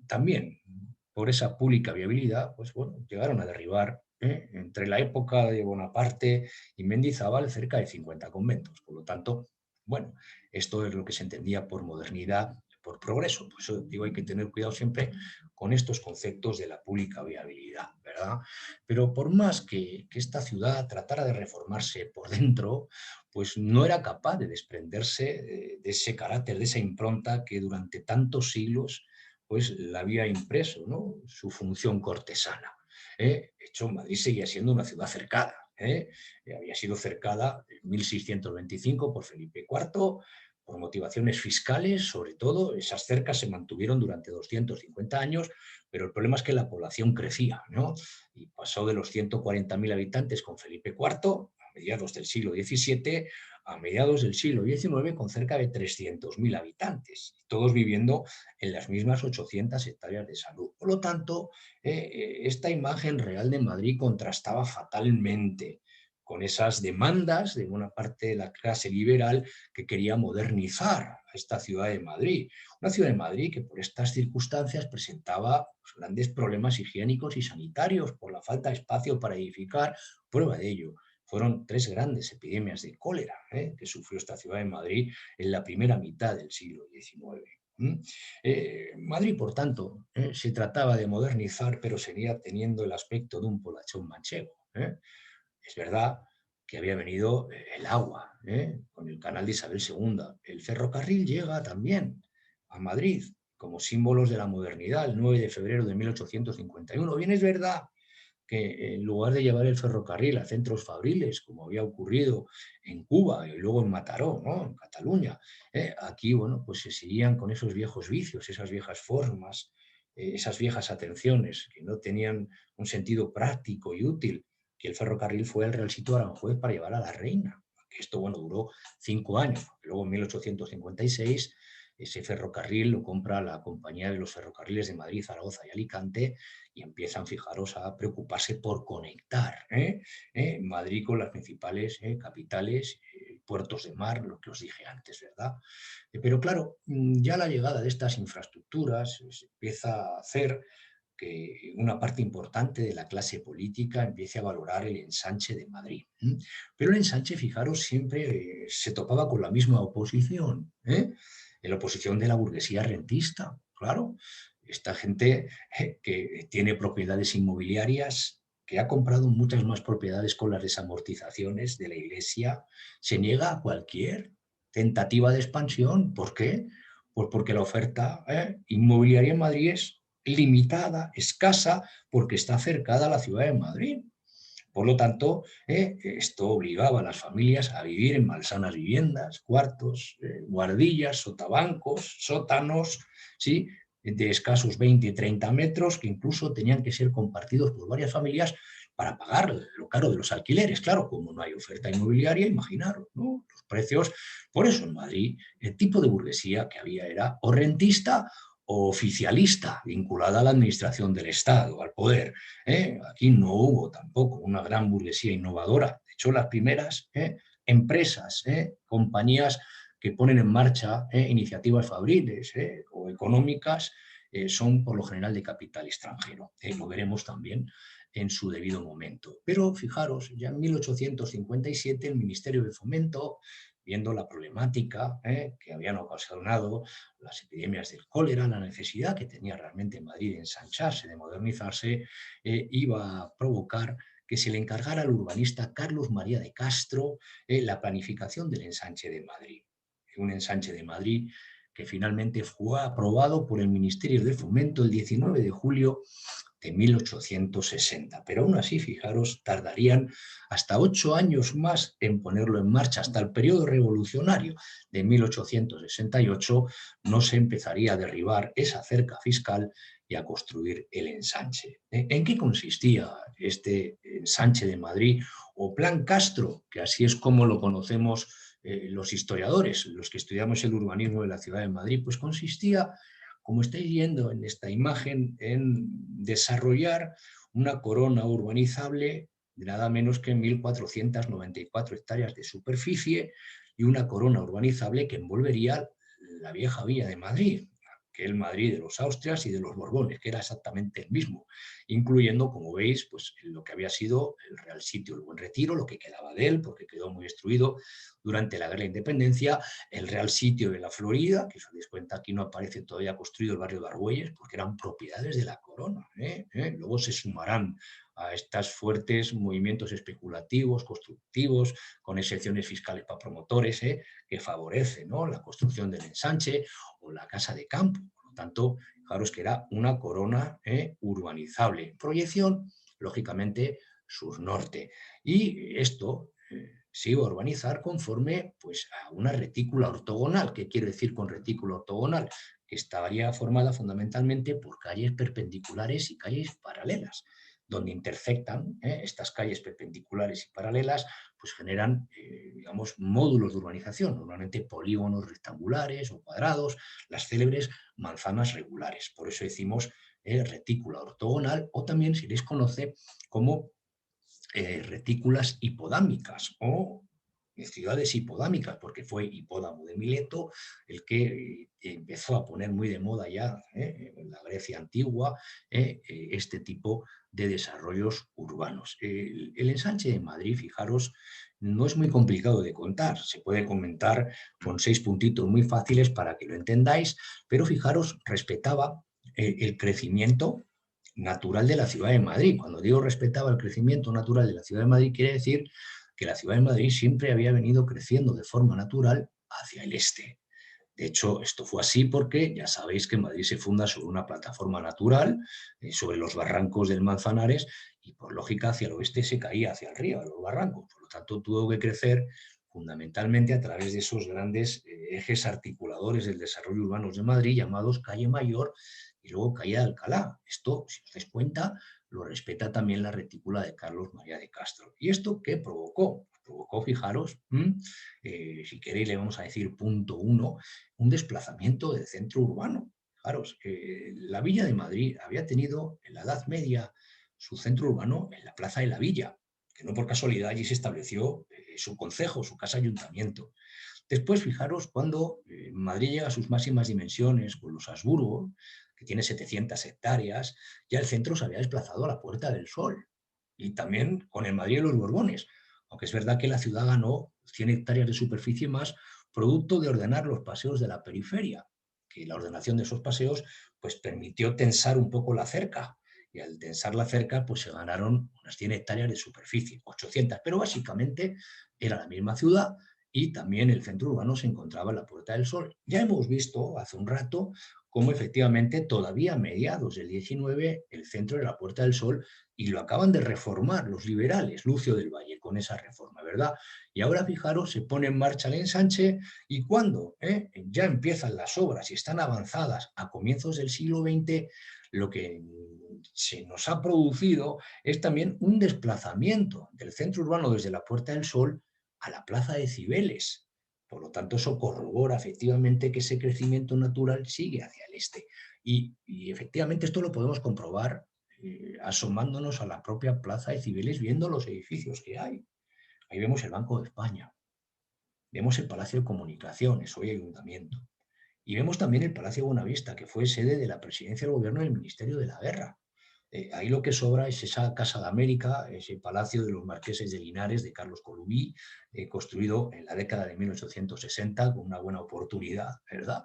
también por esa pública viabilidad, pues bueno, llegaron a derribar entre la época de Bonaparte y Mendizábal cerca de 50 conventos. Por lo tanto, bueno, esto es lo que se entendía por modernidad, por progreso. Por eso digo, hay que tener cuidado siempre con estos conceptos de la pública viabilidad, ¿verdad? Pero por más que esta ciudad tratara de reformarse por dentro, pues no era capaz de desprenderse de ese carácter, de esa impronta que durante tantos siglos pues la había impreso, ¿no? Su función cortesana. De hecho, Madrid seguía siendo una ciudad cercada. Había sido cercada en 1625 por Felipe IV, por motivaciones fiscales, sobre todo. Esas cercas se mantuvieron durante 250 años, pero el problema es que la población crecía, ¿no? Y pasó de los 140.000 habitantes con Felipe IV mediados del siglo XVII a mediados del siglo XIX con cerca de 300.000 habitantes, todos viviendo en las mismas 800 hectáreas de salud. Por lo tanto, esta imagen real de Madrid contrastaba fatalmente con esas demandas de buena parte de la clase liberal que quería modernizar a esta ciudad de Madrid. Una ciudad de Madrid que por estas circunstancias presentaba pues, grandes problemas higiénicos y sanitarios por la falta de espacio para edificar. Prueba de ello fueron 3 grandes epidemias de cólera que sufrió esta ciudad de Madrid en la primera mitad del siglo XIX. Madrid, por tanto, se trataba de modernizar, pero seguía teniendo el aspecto de un polachón manchego. Es verdad que había venido el agua con el canal de Isabel II. El ferrocarril llega también a Madrid como símbolos de la modernidad, el 9 de febrero de 1851. Bien, es verdad que en lugar de llevar el ferrocarril a centros fabriles, como había ocurrido en Cuba y luego en Mataró, ¿no? En Cataluña, aquí bueno, pues se seguían con esos viejos vicios, esas viejas formas, esas viejas atenciones que no tenían un sentido práctico y útil, que el ferrocarril fue al Real Sitio de Aranjuez para llevar a la reina. Que esto bueno, duró 5 años. Luego en 1856 ese ferrocarril lo compra la Compañía de los Ferrocarriles de Madrid, Zaragoza y Alicante y empiezan, fijaros, a preocuparse por conectar Madrid con las principales capitales, puertos de mar, lo que os dije antes, ¿verdad? Pero claro, ya la llegada de estas infraestructuras se empieza a hacer que una parte importante de la clase política empiece a valorar el ensanche de Madrid. Pero el ensanche, fijaros, siempre se topaba con la misma oposición, la oposición de la burguesía rentista, claro. Esta gente que tiene propiedades inmobiliarias, que ha comprado muchas más propiedades con las desamortizaciones de la Iglesia, se niega a cualquier tentativa de expansión. ¿Por qué? Pues porque la oferta inmobiliaria en Madrid es limitada, escasa, porque está cercada a la ciudad de Madrid. Por lo tanto, esto obligaba a las familias a vivir en malsanas viviendas, cuartos, guardillas, sotabancos, sótanos, ¿sí? De escasos 20 y 30 metros, que incluso tenían que ser compartidos por varias familias para pagar lo caro de los alquileres. Claro, como no hay oferta inmobiliaria, imaginaros, ¿no? Los precios. Por eso en Madrid el tipo de burguesía que había era o rentista o oficialista, vinculada a la administración del Estado, al poder. Aquí no hubo tampoco una gran burguesía innovadora. De hecho, las primeras empresas, compañías que ponen en marcha iniciativas fabriles o económicas son por lo general de capital extranjero. Lo veremos también en su debido momento. Pero fijaros, ya en 1857 el Ministerio de Fomento, viendo la problemática que habían ocasionado las epidemias del cólera, la necesidad que tenía realmente Madrid de ensancharse, de modernizarse, iba a provocar que se le encargara al urbanista Carlos María de Castro la planificación del ensanche de Madrid. Un ensanche de Madrid que finalmente fue aprobado por el Ministerio de Fomento el 19 de julio de 1860. Pero aún así, fijaros, tardarían hasta 8 años más en ponerlo en marcha. Hasta el periodo revolucionario de 1868 no se empezaría a derribar esa cerca fiscal y a construir el ensanche. ¿En qué consistía este ensanche de Madrid o Plan Castro, que así es como lo conocemos los historiadores, los que estudiamos el urbanismo de la ciudad de Madrid? Pues consistía, como estáis viendo en esta imagen, en desarrollar una corona urbanizable de nada menos que 1.494 hectáreas de superficie y una corona urbanizable que envolvería la vieja villa de Madrid, que es el Madrid de los Austrias y de los Borbones, que era exactamente el mismo, incluyendo, como veis, pues, lo que había sido el Real Sitio el Buen Retiro, lo que quedaba de él, porque quedó muy destruido durante la Guerra de Independencia, el Real Sitio de la Florida, que si os dais cuenta aquí no aparece todavía construido el barrio de Argüelles, porque eran propiedades de la corona. Luego se sumarán a estos fuertes movimientos especulativos, constructivos, con excepciones fiscales para promotores, que favorecen, ¿no?, la construcción del ensanche o la casa de campo. Por lo tanto, fijaros que era una corona urbanizable. Proyección, lógicamente, sur-norte. Y esto se iba a urbanizar conforme pues, a una retícula ortogonal. ¿Qué quiere decir con retícula ortogonal? Que estaría formada fundamentalmente por calles perpendiculares y calles paralelas. donde intersectan estas calles perpendiculares y paralelas, pues generan, digamos, módulos de urbanización, normalmente polígonos rectangulares o cuadrados, las célebres manzanas regulares. Por eso decimos retícula ortogonal, o también se les conoce como retículas hipodámicas o ciudades hipodámicas, porque fue Hipódamo de Mileto el que empezó a poner muy de moda ya en la Grecia antigua este tipo de desarrollos urbanos. El ensanche de Madrid, fijaros, no es muy complicado de contar, se puede comentar con 6 puntitos muy fáciles para que lo entendáis, pero fijaros, respetaba el crecimiento natural de la ciudad de Madrid. Cuando digo respetaba el crecimiento natural de la ciudad de Madrid, quiere decir que la ciudad de Madrid siempre había venido creciendo de forma natural hacia el este. De hecho, esto fue así porque ya sabéis que Madrid se funda sobre una plataforma natural, sobre los barrancos del Manzanares, y por lógica hacia el oeste se caía hacia el río, a los barrancos. Por lo tanto, tuvo que crecer fundamentalmente a través de esos grandes ejes articuladores del desarrollo urbano de Madrid, llamados Calle Mayor y luego Calle de Alcalá. Esto, si os dais cuenta, lo respeta también la retícula de Carlos María de Castro. ¿Y esto qué provocó? Provocó, fijaros, si queréis le vamos a decir punto 1, un desplazamiento del centro urbano. Fijaros, la Villa de Madrid había tenido en la Edad Media su centro urbano en la Plaza de la Villa, que no por casualidad allí se estableció su concejo, su casa ayuntamiento. Después, fijaros, cuando Madrid llega a sus máximas dimensiones con los Habsburgo, que tiene 700 hectáreas, ya el centro se había desplazado a la Puerta del Sol. Y también con el Madrid de los Borbones, aunque es verdad que la ciudad ganó 100 hectáreas de superficie más, producto de ordenar los paseos de la periferia, que la ordenación de esos paseos pues, permitió tensar un poco la cerca, y al tensar la cerca pues se ganaron unas 100 hectáreas de superficie, 800, pero básicamente era la misma ciudad y también el centro urbano se encontraba en la Puerta del Sol. Ya hemos visto hace un rato cómo efectivamente todavía a mediados del 19 el centro de la Puerta del Sol, y lo acaban de reformar los liberales, Lucio del Valle, con esa reforma, ¿verdad? Y ahora, fijaros, se pone en marcha el ensanche, y cuando ya empiezan las obras y están avanzadas a comienzos del siglo XX, lo que se nos ha producido es también un desplazamiento del centro urbano desde la Puerta del Sol a la Plaza de Cibeles. Por lo tanto, eso corrobora efectivamente que ese crecimiento natural sigue hacia el este. Y efectivamente esto lo podemos comprobar asomándonos a la propia Plaza de Cibeles, viendo los edificios que hay. Ahí vemos el Banco de España, vemos el Palacio de Comunicaciones, hoy ayuntamiento, y vemos también el Palacio de Buenavista, que fue sede de la presidencia del gobierno del Ministerio de la Guerra. Ahí lo que sobra es esa Casa de América, ese palacio de los marqueses de Linares, de Carlos Colubí, construido en la década de 1860, con una buena oportunidad, ¿verdad?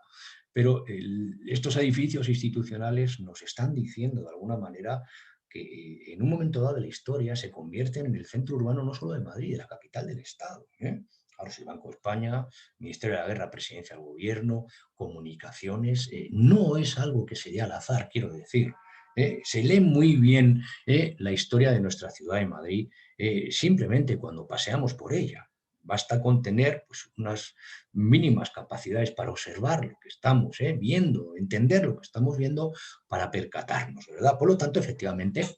Pero estos edificios institucionales nos están diciendo de alguna manera que en un momento dado de la historia se convierten en el centro urbano no solo de Madrid, de la capital del Estado. Ahora es el Banco de España, Ministerio de la Guerra, Presidencia del Gobierno, comunicaciones. No es algo que se dé al azar, quiero decir. Se lee muy bien la historia de nuestra ciudad de Madrid simplemente cuando paseamos por ella. Basta con tener pues, unas mínimas capacidades para observar lo que estamos viendo, entender lo que estamos viendo para percatarnos, ¿verdad? Por lo tanto, efectivamente,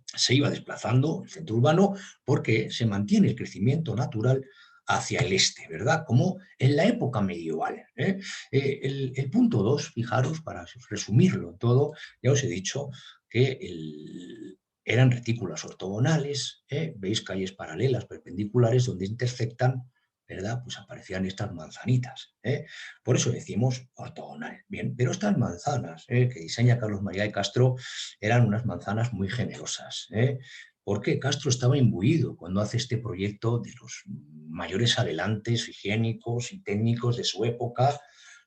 se iba desplazando el centro urbano porque se mantiene el crecimiento natural hacia el este, ¿verdad? Como en la época medieval. El punto 2, fijaros, para resumirlo todo, ya os he dicho que eran retículas ortogonales, veis calles paralelas, perpendiculares, donde intersectan, ¿verdad? Pues aparecían estas manzanitas. Por eso decimos ortogonal. Bien, pero estas manzanas que diseña Carlos María de Castro eran unas manzanas muy generosas. Porque Castro estaba imbuido cuando hace este proyecto de los mayores adelantes higiénicos y técnicos de su época.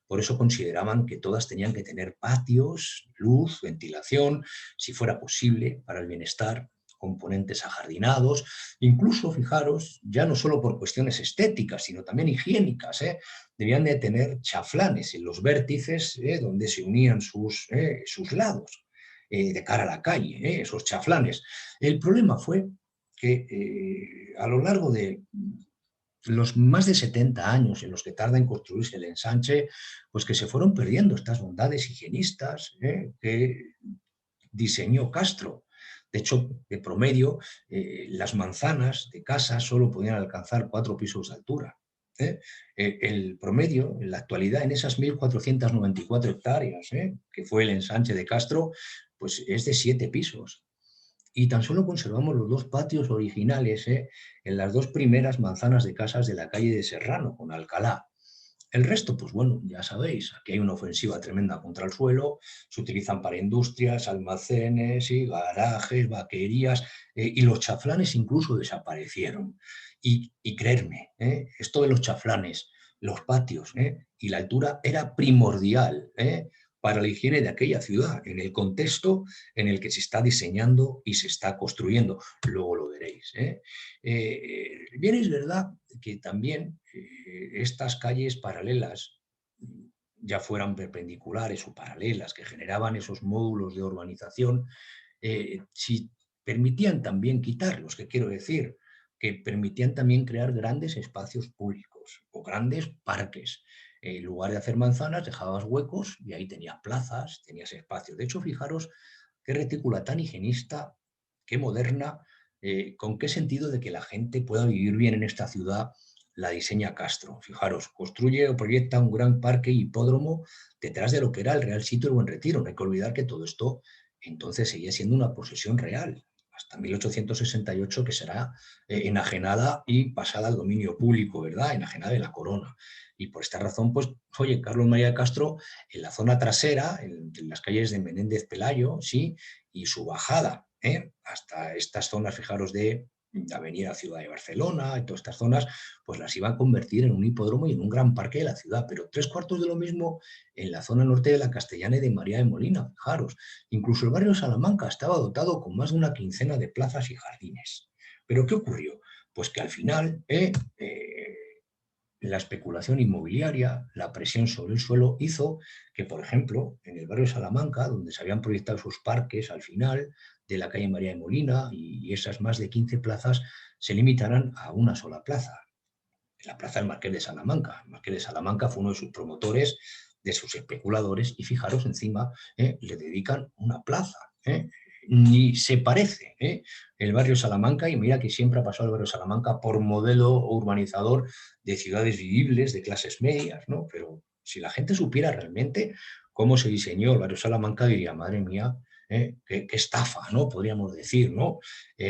Por eso consideraban que todas tenían que tener patios, luz, ventilación, si fuera posible, para el bienestar, componentes ajardinados, incluso, fijaros, ya no solo por cuestiones estéticas, sino también higiénicas, debían de tener chaflanes en los vértices donde se unían sus lados de cara a la calle, esos chaflanes. El problema fue que a lo largo de los más de 70 años en los que tarda en construirse el ensanche, pues que se fueron perdiendo estas bondades higienistas que diseñó Castro. De hecho, de promedio, las manzanas de casa solo podían alcanzar 4 pisos de altura. El promedio, en la actualidad, en esas 1.494 hectáreas, que fue el ensanche de Castro, pues es de 7 pisos. Y tan solo conservamos los 2 patios originales, en las 2 primeras manzanas de casas de la calle de Serrano, con Alcalá. El resto, pues bueno, ya sabéis, aquí hay una ofensiva tremenda contra el suelo, se utilizan para industrias, almacenes, y garajes, vaquerías, y los chaflanes incluso desaparecieron. Y creerme, esto de los chaflanes, los patios, y la altura era primordial, para la higiene de aquella ciudad, en el contexto en el que se está diseñando y se está construyendo. Luego lo veréis. Bien, es verdad que también estas calles paralelas, ya fueran perpendiculares o paralelas, que generaban esos módulos de urbanización, si permitían también quitarlos, que quiero decir, que permitían también crear grandes espacios públicos o grandes parques. En lugar de hacer manzanas, dejabas huecos y ahí tenías plazas, tenías espacios. De hecho, fijaros qué retícula tan higienista, qué moderna, con qué sentido de que la gente pueda vivir bien en esta ciudad, la diseña Castro. Fijaros, construye o proyecta un gran parque hipódromo detrás de lo que era el Real Sitio del Buen Retiro. No hay que olvidar que todo esto entonces seguía siendo una posesión real, hasta 1868, que será enajenada y pasada al dominio público, ¿verdad? Enajenada de la corona. Y por esta razón, pues, oye, Carlos María de Castro, en la zona trasera, en las calles de Menéndez Pelayo, sí, y su bajada, hasta estas zonas, fijaros, de la Avenida Ciudad de Barcelona y todas estas zonas, pues las iba a convertir en un hipódromo y en un gran parque de la ciudad. Pero 3/4 de lo mismo en la zona norte de la Castellana y de María de Molina, fijaros. Incluso el barrio de Salamanca estaba dotado con más de una quincena de plazas y jardines. ¿Pero qué ocurrió? Pues que al final la especulación inmobiliaria, la presión sobre el suelo hizo que, por ejemplo, en el barrio de Salamanca, donde se habían proyectado sus parques al final de la calle María de Molina y esas más de 15 plazas, se limitaran a una sola plaza, la plaza del Marqués de Salamanca. El Marqués de Salamanca fue uno de sus promotores, de sus especuladores, y fijaros, encima le dedican una plaza. Ni se parece el barrio Salamanca, y mira que siempre ha pasado el barrio Salamanca por modelo urbanizador de ciudades vivibles, de clases medias, ¿no? Pero si la gente supiera realmente cómo se diseñó el barrio Salamanca, diría, madre mía, qué estafa, ¿no? Podríamos decir, ¿no?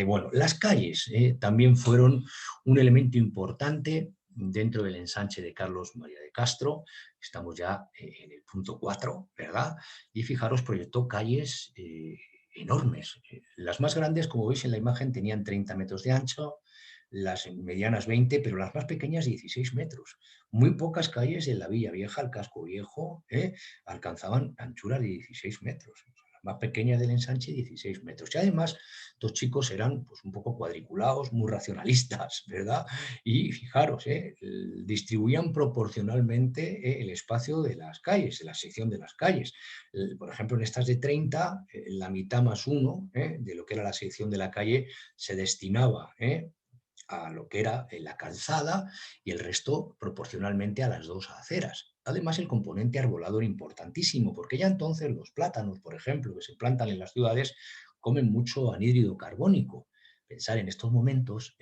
Bueno, las calles también fueron un elemento importante dentro del ensanche de Carlos María de Castro. Estamos ya en el punto 4, ¿verdad? Y fijaros, proyectó calles enormes. Las más grandes, como veis en la imagen, tenían 30 metros de ancho, las medianas 20, pero las más pequeñas 16 metros. Muy pocas calles en la Villa Vieja, el Casco Viejo, alcanzaban anchuras de 16 metros. Las más pequeñas del ensanche, 16 metros. Y además, estos chicos eran pues, un poco cuadriculados, muy racionalistas, ¿verdad? Y fijaros, distribuían proporcionalmente el espacio de las calles, de la sección de las calles. Por ejemplo, en estas de 30, la mitad más uno de lo que era la sección de la calle se destinaba a lo que era la calzada y el resto proporcionalmente a las 2 aceras. Además, el componente arbolado era importantísimo, porque ya entonces los plátanos, por ejemplo, que se plantan en las ciudades, comen mucho anhídrido carbónico. Pensar en estos momentos,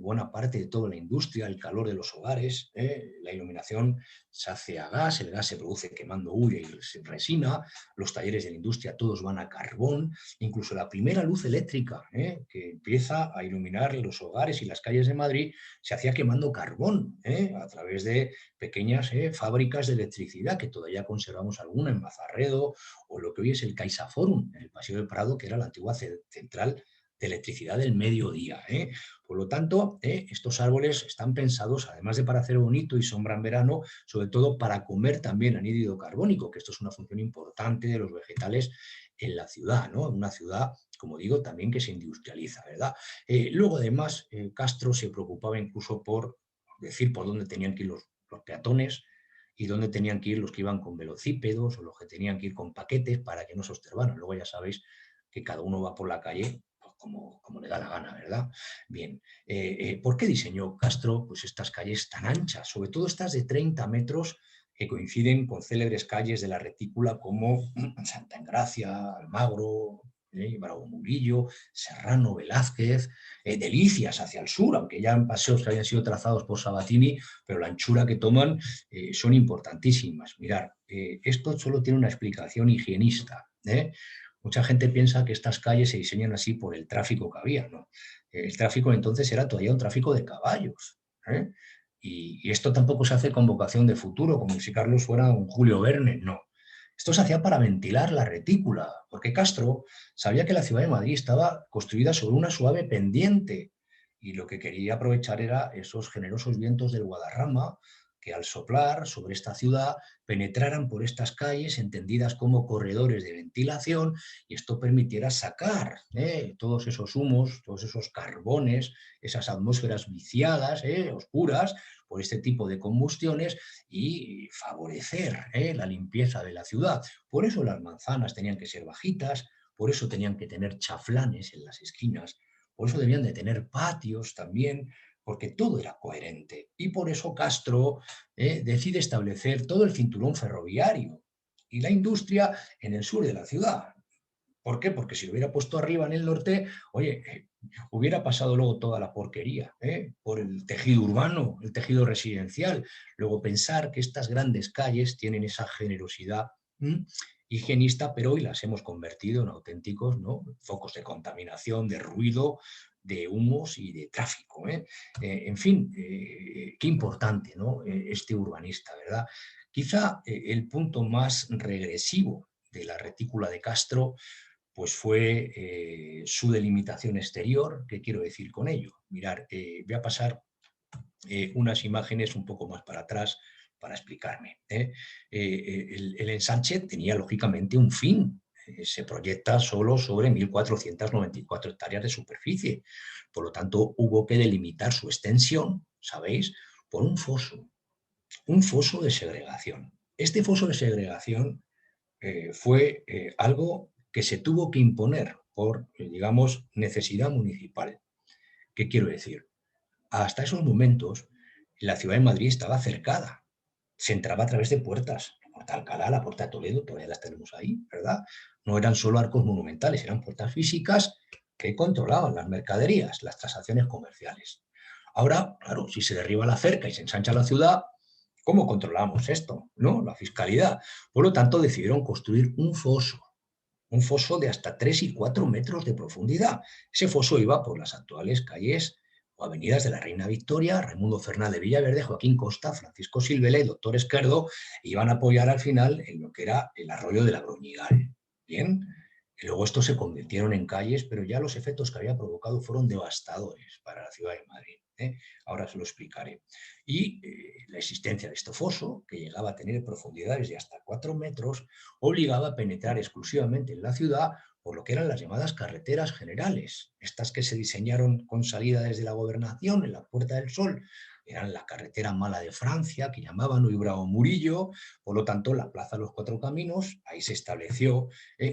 buena parte de toda la industria, el calor de los hogares, la iluminación se hace a gas, el gas se produce quemando hulla y resina, los talleres de la industria todos van a carbón, incluso la primera luz eléctrica que empieza a iluminar los hogares y las calles de Madrid se hacía quemando carbón a través de pequeñas fábricas de electricidad, que todavía conservamos alguna en Mazarredo, o lo que hoy es el CaixaForum, en el Paseo del Prado, que era la antigua central de electricidad del mediodía. Por lo tanto, estos árboles están pensados, además de para hacer bonito y sombra en verano, sobre todo para comer también anhídrido carbónico, que esto es una función importante de los vegetales en la ciudad, ¿no? Una ciudad, como digo, también que se industrializa, ¿verdad? Luego, además, Castro se preocupaba incluso por decir por dónde tenían que ir los peatones y dónde tenían que ir los que iban con velocípedos o los que tenían que ir con paquetes para que no se observaran. Luego ya sabéis que cada uno va por la calle pues, como le da la gana, ¿verdad? Bien, ¿por qué diseñó Castro pues, estas calles tan anchas? Sobre todo estas de 30 metros que coinciden con célebres calles de la retícula como Santa Engracia, Almagro, Bravo Murillo, Serrano, Velázquez, Delicias hacia el sur, aunque ya en paseos que habían sido trazados por Sabatini, pero la anchura que toman son importantísimas. Mirar, esto solo tiene una explicación higienista. Mucha gente piensa que estas calles se diseñan así por el tráfico que había, ¿no? El tráfico entonces era todavía un tráfico de caballos. Y esto tampoco se hace con vocación de futuro, como si Carlos fuera un Julio Verne, no. Esto se hacía para ventilar la retícula, porque Castro sabía que la ciudad de Madrid estaba construida sobre una suave pendiente y lo que quería aprovechar era esos generosos vientos del Guadarrama que al soplar sobre esta ciudad penetraran por estas calles entendidas como corredores de ventilación y esto permitiera sacar todos esos humos, todos esos carbones, esas atmósferas viciadas, oscuras, por este tipo de combustiones y favorecer la limpieza de la ciudad. Por eso las manzanas tenían que ser bajitas, por eso tenían que tener chaflanes en las esquinas, por eso debían de tener patios también, porque todo era coherente. Y por eso Castro decide establecer todo el cinturón ferroviario y la industria en el sur de la ciudad. ¿Por qué? Porque si lo hubiera puesto arriba en el norte, oye, hubiera pasado luego toda la porquería, por el tejido urbano, el tejido residencial. Luego pensar que estas grandes calles tienen esa generosidad higienista, pero hoy las hemos convertido en auténticos, ¿no?, focos de contaminación, de ruido, de humos y de tráfico. En fin, qué importante, ¿no?, este urbanista, ¿verdad? Quizá el punto más regresivo de la retícula de Castro pues fue su delimitación exterior. ¿Qué quiero decir con ello? Mirar, voy a pasar unas imágenes un poco más para atrás para explicarme. El ensanche tenía lógicamente un fin. Se proyecta solo sobre 1.494 hectáreas de superficie. Por lo tanto, hubo que delimitar su extensión, ¿sabéis?, por un foso de segregación. Este foso de segregación fue algo que se tuvo que imponer por, digamos, necesidad municipal. ¿Qué quiero decir? Hasta esos momentos, la ciudad de Madrid estaba cercada. Se entraba a través de puertas. La puerta de Alcalá, la puerta de Toledo, todavía las tenemos ahí, ¿verdad? No eran solo arcos monumentales, eran puertas físicas que controlaban las mercaderías, las transacciones comerciales. Ahora, claro, si se derriba la cerca y se ensancha la ciudad, ¿cómo controlamos esto? ¿No? La fiscalidad. Por lo tanto, decidieron construir un foso de hasta 3 y 4 metros de profundidad. Ese foso iba por las actuales calles o avenidas de la Reina Victoria, Raimundo Fernández de Villaverde, Joaquín Costa, Francisco Silvela y Doctor Esquerdo, e iban a apoyar al final en lo que era el arroyo de la Broñigal. Bien, y luego estos se convirtieron en calles, pero ya los efectos que había provocado fueron devastadores para la ciudad de Madrid. Ahora se lo explicaré. Y la existencia de este foso, que llegaba a tener profundidades de hasta 4 metros, obligaba a penetrar exclusivamente en la ciudad por lo que eran las llamadas carreteras generales. Estas que se diseñaron con salida desde la gobernación en la Puerta del Sol eran la carretera mala de Francia, que llamaban hoy Bravo Murillo. Por lo tanto, la Plaza de los Cuatro Caminos, ahí se estableció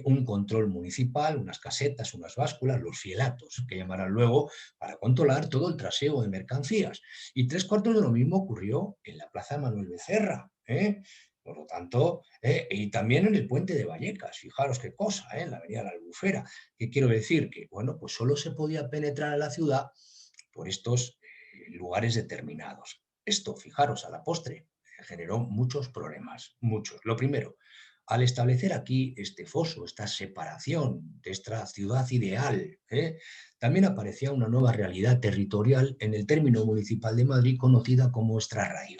un control municipal, unas casetas, unas básculas, los fielatos, que llamarán luego, para controlar todo el trasiego de mercancías. Y 3/4 de lo mismo ocurrió en la Plaza Manuel Becerra. Por lo tanto, y también en el puente de Vallecas, fijaros qué cosa, en la avenida de la Albufera. ¿Qué quiero decir? Que, bueno, pues solo se podía penetrar a la ciudad por estos lugares determinados. Esto, fijaros, a la postre, generó muchos problemas, muchos. Lo primero, al establecer aquí este foso, esta separación de esta ciudad ideal, también aparecía una nueva realidad territorial en el término municipal de Madrid conocida como extrarraío.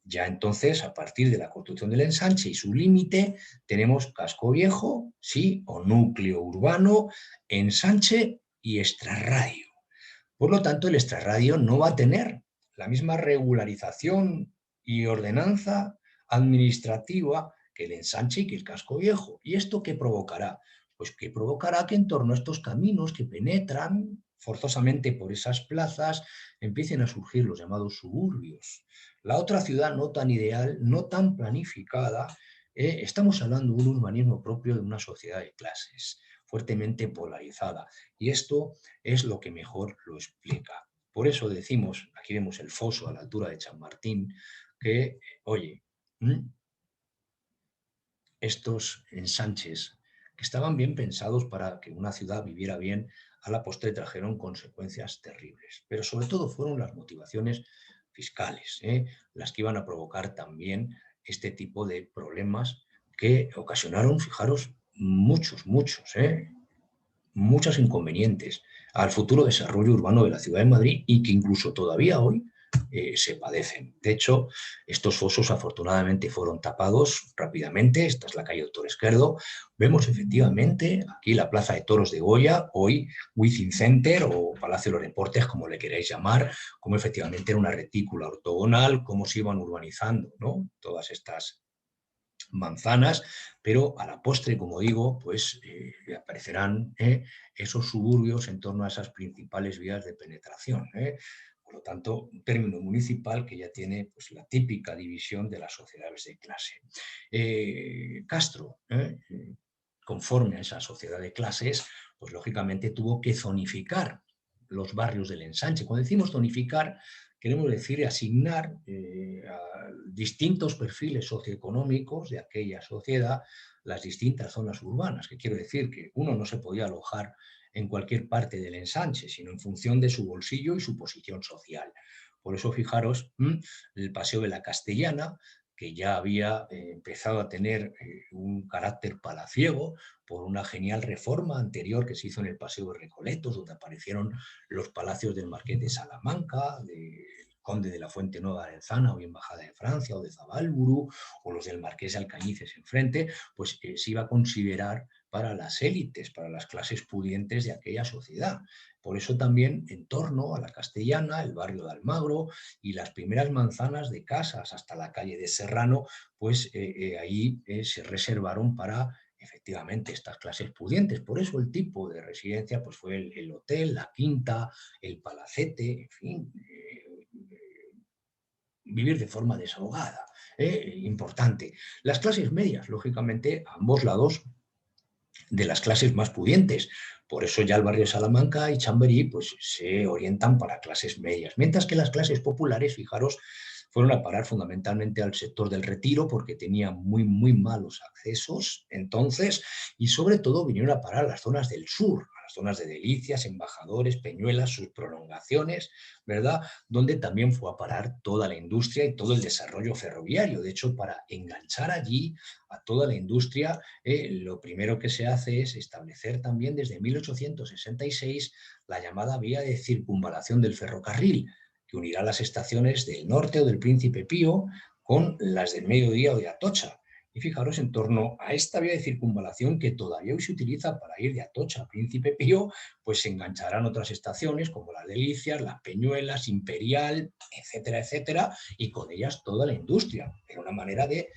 Ya entonces, a partir de la construcción del ensanche y su límite, tenemos casco viejo, sí, o núcleo urbano, ensanche y extrarradio. Por lo tanto, el extrarradio no va a tener la misma regularización y ordenanza administrativa que el ensanche y que el casco viejo. ¿Y esto qué provocará? Pues que provocará que en torno a estos caminos que penetran forzosamente por esas plazas empiecen a surgir los llamados suburbios. La otra ciudad no tan ideal, no tan planificada, estamos hablando de un urbanismo propio de una sociedad de clases, fuertemente polarizada. Y esto es lo que mejor lo explica. Por eso decimos, aquí vemos el foso a la altura de Chamartín, que, oye, estos ensanches que estaban bien pensados para que una ciudad viviera bien, a la postre trajeron consecuencias terribles. Pero sobre todo fueron las motivaciones fiscales, las que iban a provocar también este tipo de problemas que ocasionaron, fijaros, muchos inconvenientes al futuro desarrollo urbano de la ciudad de Madrid y que incluso todavía hoy se padecen. De hecho, estos fosos afortunadamente fueron tapados rápidamente. Esta es la calle Doctor Esquerdo. Vemos efectivamente aquí la Plaza de Toros de Goya, hoy Wizzing Center o Palacio de los Deportes, como le queráis llamar, como efectivamente era una retícula ortogonal, cómo se iban urbanizando, ¿no?, todas estas manzanas, pero a la postre, como digo, pues aparecerán esos suburbios en torno a esas principales vías de penetración. Por lo tanto, un término municipal que ya tiene pues, la típica división de las sociedades de clase. Castro, conforme a esa sociedad de clases, pues lógicamente tuvo que zonificar los barrios del ensanche. Cuando decimos zonificar, queremos decir asignar a distintos perfiles socioeconómicos de aquella sociedad las distintas zonas urbanas, que quiero decir que uno no se podía alojar en cualquier parte del ensanche, sino en función de su bolsillo y su posición social. Por eso, fijaros, el Paseo de la Castellana, que ya había empezado a tener un carácter palaciego por una genial reforma anterior que se hizo en el Paseo de Recoletos, donde aparecieron los palacios del Marqués de Salamanca, del Conde de la Fuente Nueva de Arenzana, o bien Bajada de Francia, o de Zabálburu, o los del Marqués de Alcañices enfrente, pues se iba a considerar para las élites, para las clases pudientes de aquella sociedad. Por eso también en torno a la Castellana, el barrio de Almagro y las primeras manzanas de casas hasta la calle de Serrano, pues ahí se reservaron para efectivamente estas clases pudientes. Por eso el tipo de residencia pues fue el hotel, la quinta, el palacete, en fin, vivir de forma desahogada. Importante. Las clases medias, lógicamente, a ambos lados de las clases más pudientes. Por eso ya el barrio de Salamanca y Chamberí pues, se orientan para clases medias. Mientras que las clases populares, fijaros, fueron a parar fundamentalmente al sector del Retiro porque tenía muy malos accesos entonces y sobre todo vinieron a parar a las zonas del sur, a las zonas de Delicias, Embajadores, Peñuelas, sus prolongaciones, ¿verdad? Donde también fue a parar toda la industria y todo el desarrollo ferroviario. De hecho, para enganchar allí a toda la industria, lo primero que se hace es establecer también desde 1866 la llamada vía de circunvalación del ferrocarril, que unirá las estaciones del norte o del Príncipe Pío con las del Mediodía o de Atocha. Y fijaros, en torno a esta vía de circunvalación que todavía hoy se utiliza para ir de Atocha a Príncipe Pío, pues se engancharán otras estaciones como las Delicias, las Peñuelas, Imperial, etcétera, etcétera, y con ellas toda la industria. Era una manera de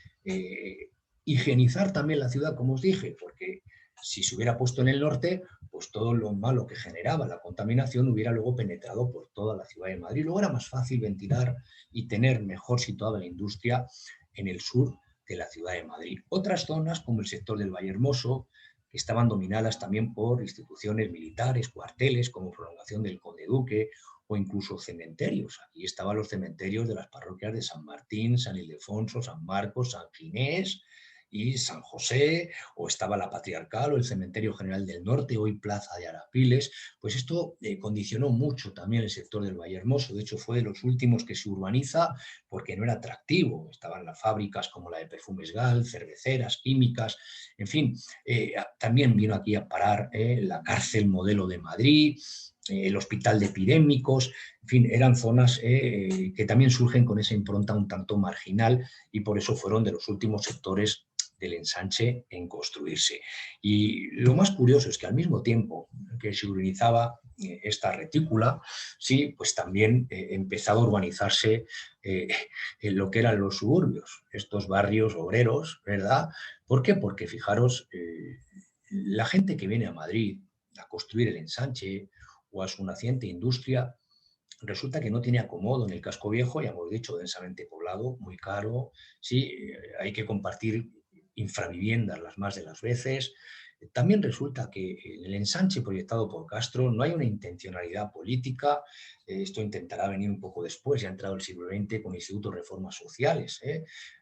higienizar también la ciudad, como os dije, porque si se hubiera puesto en el norte, pues todo lo malo que generaba la contaminación hubiera luego penetrado por toda la ciudad de Madrid. Luego era más fácil ventilar y tener mejor situada la industria en el sur de la ciudad de Madrid. Otras zonas, como el sector del Vallehermoso, que estaban dominadas también por instituciones militares, cuarteles, como prolongación del Conde Duque, o incluso cementerios. Aquí estaban los cementerios de las parroquias de San Martín, San Ildefonso, San Marcos, San Ginés y San José, o estaba la Patriarcal o el Cementerio General del Norte, hoy Plaza de Arapiles. Pues esto condicionó mucho también el sector del Vallehermoso. De hecho, fue de los últimos que se urbaniza porque no era atractivo. Estaban las fábricas como la de Perfumes Gal, cerveceras, químicas, en fin. También vino aquí a parar la cárcel modelo de Madrid, el hospital de epidémicos, en fin, eran zonas que también surgen con esa impronta un tanto marginal y por eso fueron de los últimos sectores del ensanche en construirse. Y lo más curioso es que al mismo tiempo que se urbanizaba esta retícula, sí, pues también empezaba a urbanizarse en lo que eran los suburbios, estos barrios obreros, ¿verdad? ¿Por qué? Porque fijaros, la gente que viene a Madrid a construir el ensanche o a su naciente industria, resulta que no tiene acomodo en el casco viejo, ya hemos dicho, densamente poblado, muy caro, sí, hay que compartir infraviviendas las más de las veces, También resulta que en el ensanche proyectado por Castro no hay una intencionalidad política. Esto intentará venir un poco después, ya ha entrado el siglo XX con institutos de reformas sociales.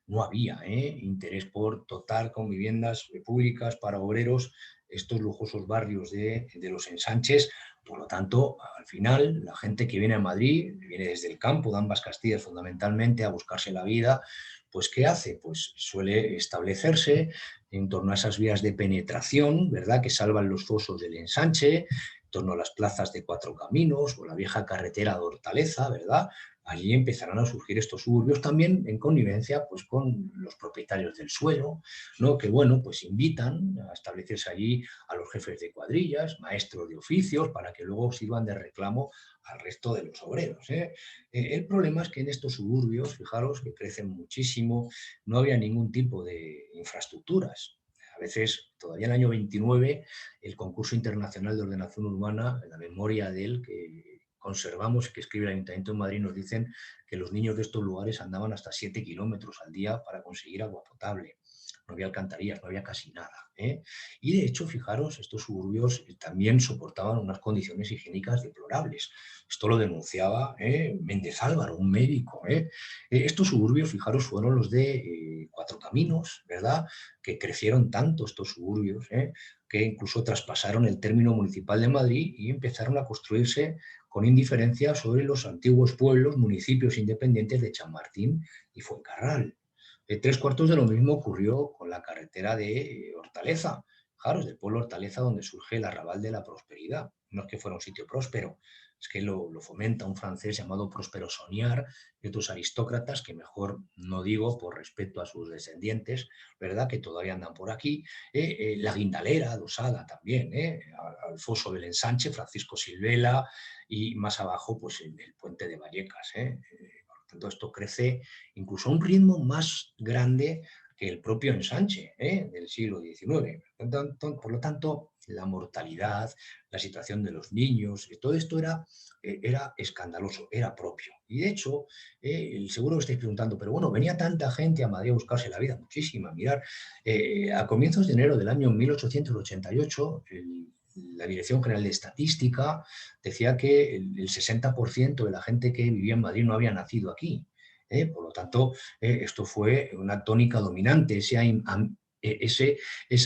No había interés por dotar con viviendas públicas para obreros estos lujosos barrios de los ensanches. Por lo tanto, al final, la gente que viene a Madrid, viene desde el campo de ambas Castillas fundamentalmente a buscarse la vida, pues ¿qué hace? Pues suele establecerse en torno a esas vías de penetración, ¿verdad?, que salvan los fosos del ensanche, en torno a las plazas de Cuatro Caminos o la vieja carretera de Hortaleza, ¿verdad? Allí empezarán a surgir estos suburbios también en connivencia pues, con los propietarios del suelo, ¿no? Que bueno, pues invitan a establecerse allí a los jefes de cuadrillas, maestros de oficios, para que luego sirvan de reclamo al resto de los obreros. El problema es que en estos suburbios, fijaros, que crecen muchísimo, no había ningún tipo de infraestructuras. A veces, todavía en el año 29, el concurso internacional de ordenación urbana, en la memoria de él, que conservamos, que escribe el Ayuntamiento de Madrid, nos dicen que los niños de estos lugares andaban hasta 7 kilómetros al día para conseguir agua potable. No había alcantarillas, no había casi nada. Y de hecho, fijaros, estos suburbios también soportaban unas condiciones higiénicas deplorables. Esto lo denunciaba Méndez Álvaro, un médico. Estos suburbios, fijaros, fueron los de Cuatro Caminos, ¿verdad? Que crecieron tanto estos suburbios, que incluso traspasaron el término municipal de Madrid y empezaron a construirse con indiferencia sobre los antiguos pueblos, municipios independientes de Chamartín y Fuencarral. Tres cuartos de lo mismo ocurrió con la carretera de Hortaleza, fijaros, del pueblo Hortaleza, donde surge el arrabal de la prosperidad. No es que fuera un sitio próspero, es que lo fomenta un francés llamado Próspero Soniar y otros aristócratas que mejor no digo por respeto a sus descendientes, ¿verdad?, que todavía andan por aquí. La Guindalera, adosada también, al foso del ensanche, Francisco Silvela, y más abajo pues el puente de Vallecas. Por lo tanto, esto crece incluso a un ritmo más grande que el propio ensanche del siglo XIX. Por lo tanto, la mortalidad, la situación de los niños, todo esto era escandaloso, era propio. Y de hecho, seguro que estáis preguntando, pero bueno, venía tanta gente a Madrid a buscarse la vida, muchísima. Mirar, a comienzos de enero del año 1888, la Dirección General de Estadística decía que el 60% de la gente que vivía en Madrid no había nacido aquí. Por lo tanto, esto fue una tónica dominante, esa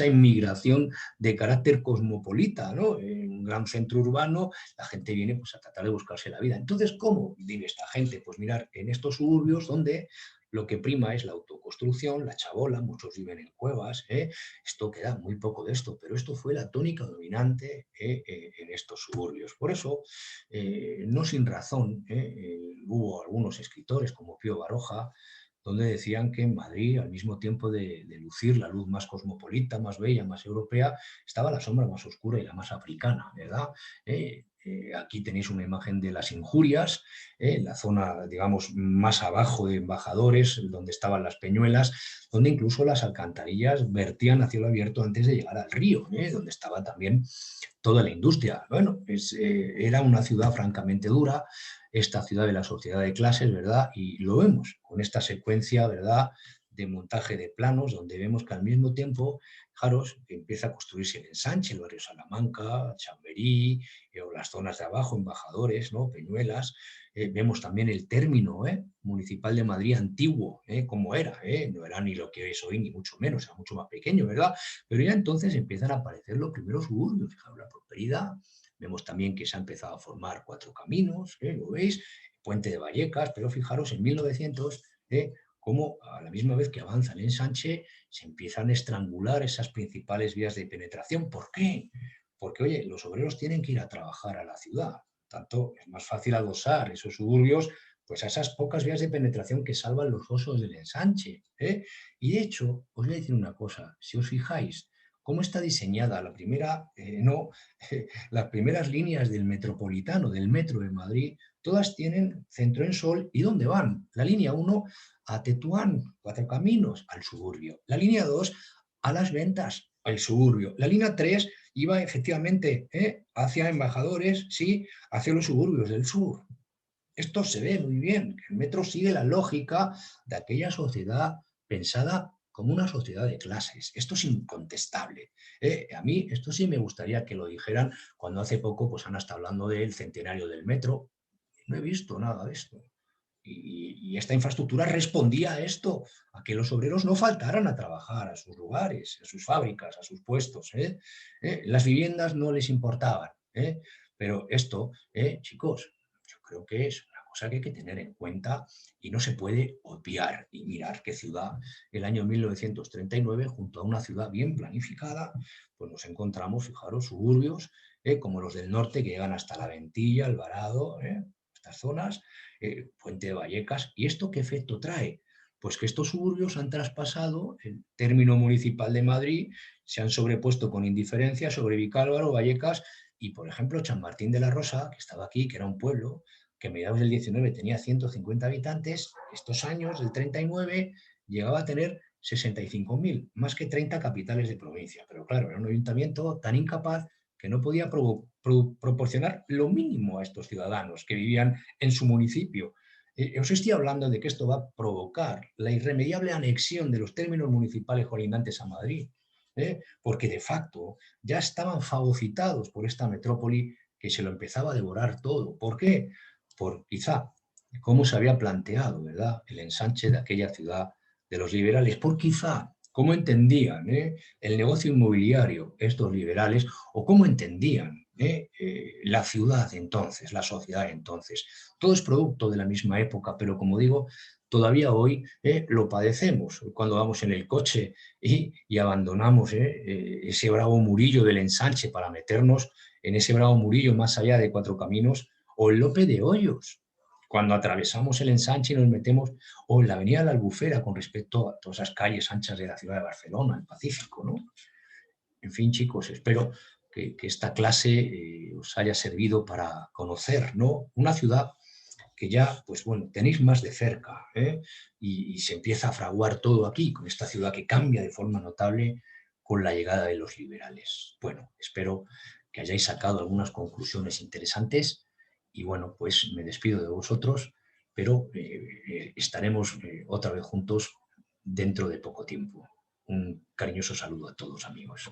inmigración de carácter cosmopolita, ¿no? En un gran centro urbano, la gente viene pues, a tratar de buscarse la vida. Entonces, ¿cómo vive esta gente? Pues mirar, en estos suburbios donde lo que prima es la autoconstrucción, la chabola, muchos viven en cuevas, esto queda muy poco de esto, pero esto fue la tónica dominante en estos suburbios. Por eso, no sin razón, hubo algunos escritores como Pío Baroja, donde decían que en Madrid, al mismo tiempo de lucir la luz más cosmopolita, más bella, más europea, estaba la sombra más oscura y la más africana, ¿verdad? Aquí tenéis una imagen de las injurias, en la zona, digamos, más abajo de Embajadores, donde estaban las Peñuelas, donde incluso las alcantarillas vertían a cielo abierto antes de llegar al río, donde estaba también toda la industria. Bueno, era una ciudad francamente dura, esta ciudad de la sociedad de clases, ¿verdad? Y lo vemos con esta secuencia, ¿verdad?, de montaje de planos, donde vemos que al mismo tiempo, fijaros, empieza a construirse el ensanche, el barrio Salamanca, Chamberí, o las zonas de abajo, Embajadores, ¿no?, Peñuelas. Vemos también el término municipal de Madrid antiguo, como era, no era ni lo que es hoy, ni mucho menos, era mucho más pequeño, ¿verdad? Pero ya entonces empiezan a aparecer los primeros suburbios, fijaros, la prosperidad. Vemos también que se ha empezado a formar Cuatro Caminos, ¿lo veis? Puente de Vallecas, pero fijaros en 1900, cómo a la misma vez que avanza el ensanche, se empiezan a estrangular esas principales vías de penetración. ¿Por qué? Porque, oye, los obreros tienen que ir a trabajar a la ciudad. Tanto es más fácil adosar esos suburbios pues a esas pocas vías de penetración que salvan los fosos del ensanche. Y de hecho, os voy a decir una cosa, si os fijáis, cómo está diseñada la primera, las primeras líneas del metropolitano, del metro de Madrid, todas tienen centro en Sol. ¿Y dónde van? La línea 1 a Tetuán, Cuatro Caminos, al suburbio. La línea 2 a Las Ventas, al suburbio. La línea 3 iba efectivamente hacia Embajadores, sí, hacia los suburbios del sur. Esto se ve muy bien, que el metro sigue la lógica de aquella sociedad pensada como una sociedad de clases. Esto es incontestable. A mí esto sí me gustaría que lo dijeran cuando hace poco pues, han estado hablando del centenario del metro. No he visto nada de esto. Y esta infraestructura respondía a esto, a que los obreros no faltaran a trabajar a sus lugares, a sus fábricas, a sus puestos. Las viviendas no les importaban. Pero esto, chicos, yo creo que es una cosa que hay que tener en cuenta y no se puede obviar. Y mirar qué ciudad, el año 1939, junto a una ciudad bien planificada, pues nos encontramos, fijaros, suburbios como los del norte que llegan hasta La Ventilla, Alvarado, estas zonas, Puente de Vallecas. ¿Y esto qué efecto trae? Pues que estos suburbios han traspasado el término municipal de Madrid, se han sobrepuesto con indiferencia sobre Vicálvaro, Vallecas y, por ejemplo, Chamartín de la Rosa, que estaba aquí, que era un pueblo que a mediados del 19 tenía 150 habitantes, estos años, del 39, llegaba a tener 65.000, más que 30 capitales de provincia. Pero claro, era un ayuntamiento tan incapaz que no podía proporcionar lo mínimo a estos ciudadanos que vivían en su municipio. Os estoy hablando de que esto va a provocar la irremediable anexión de los términos municipales colindantes a Madrid, porque de facto ya estaban fagocitados por esta metrópoli que se lo empezaba a devorar todo. ¿Por qué? Por quizá cómo se había planteado, ¿verdad?, el ensanche de aquella ciudad de los liberales, por quizá cómo entendían el negocio inmobiliario estos liberales o cómo entendían la ciudad entonces, la sociedad entonces. Todo es producto de la misma época, pero como digo, todavía hoy lo padecemos. Cuando vamos en el coche y abandonamos ese bravo Murillo del ensanche para meternos en ese bravo Murillo más allá de Cuatro Caminos, o el Lope de Hoyos, cuando atravesamos el ensanche y nos metemos, o en la avenida de la Albufera con respecto a todas esas calles anchas de la ciudad de Barcelona, el Pacífico, ¿no? En fin, chicos, espero que esta clase os haya servido para conocer, ¿no?, una ciudad que ya, pues bueno, tenéis más de cerca, y se empieza a fraguar todo aquí, con esta ciudad que cambia de forma notable con la llegada de los liberales. Bueno, espero que hayáis sacado algunas conclusiones interesantes y bueno, pues me despido de vosotros, pero estaremos otra vez juntos dentro de poco tiempo. Un cariñoso saludo a todos, amigos.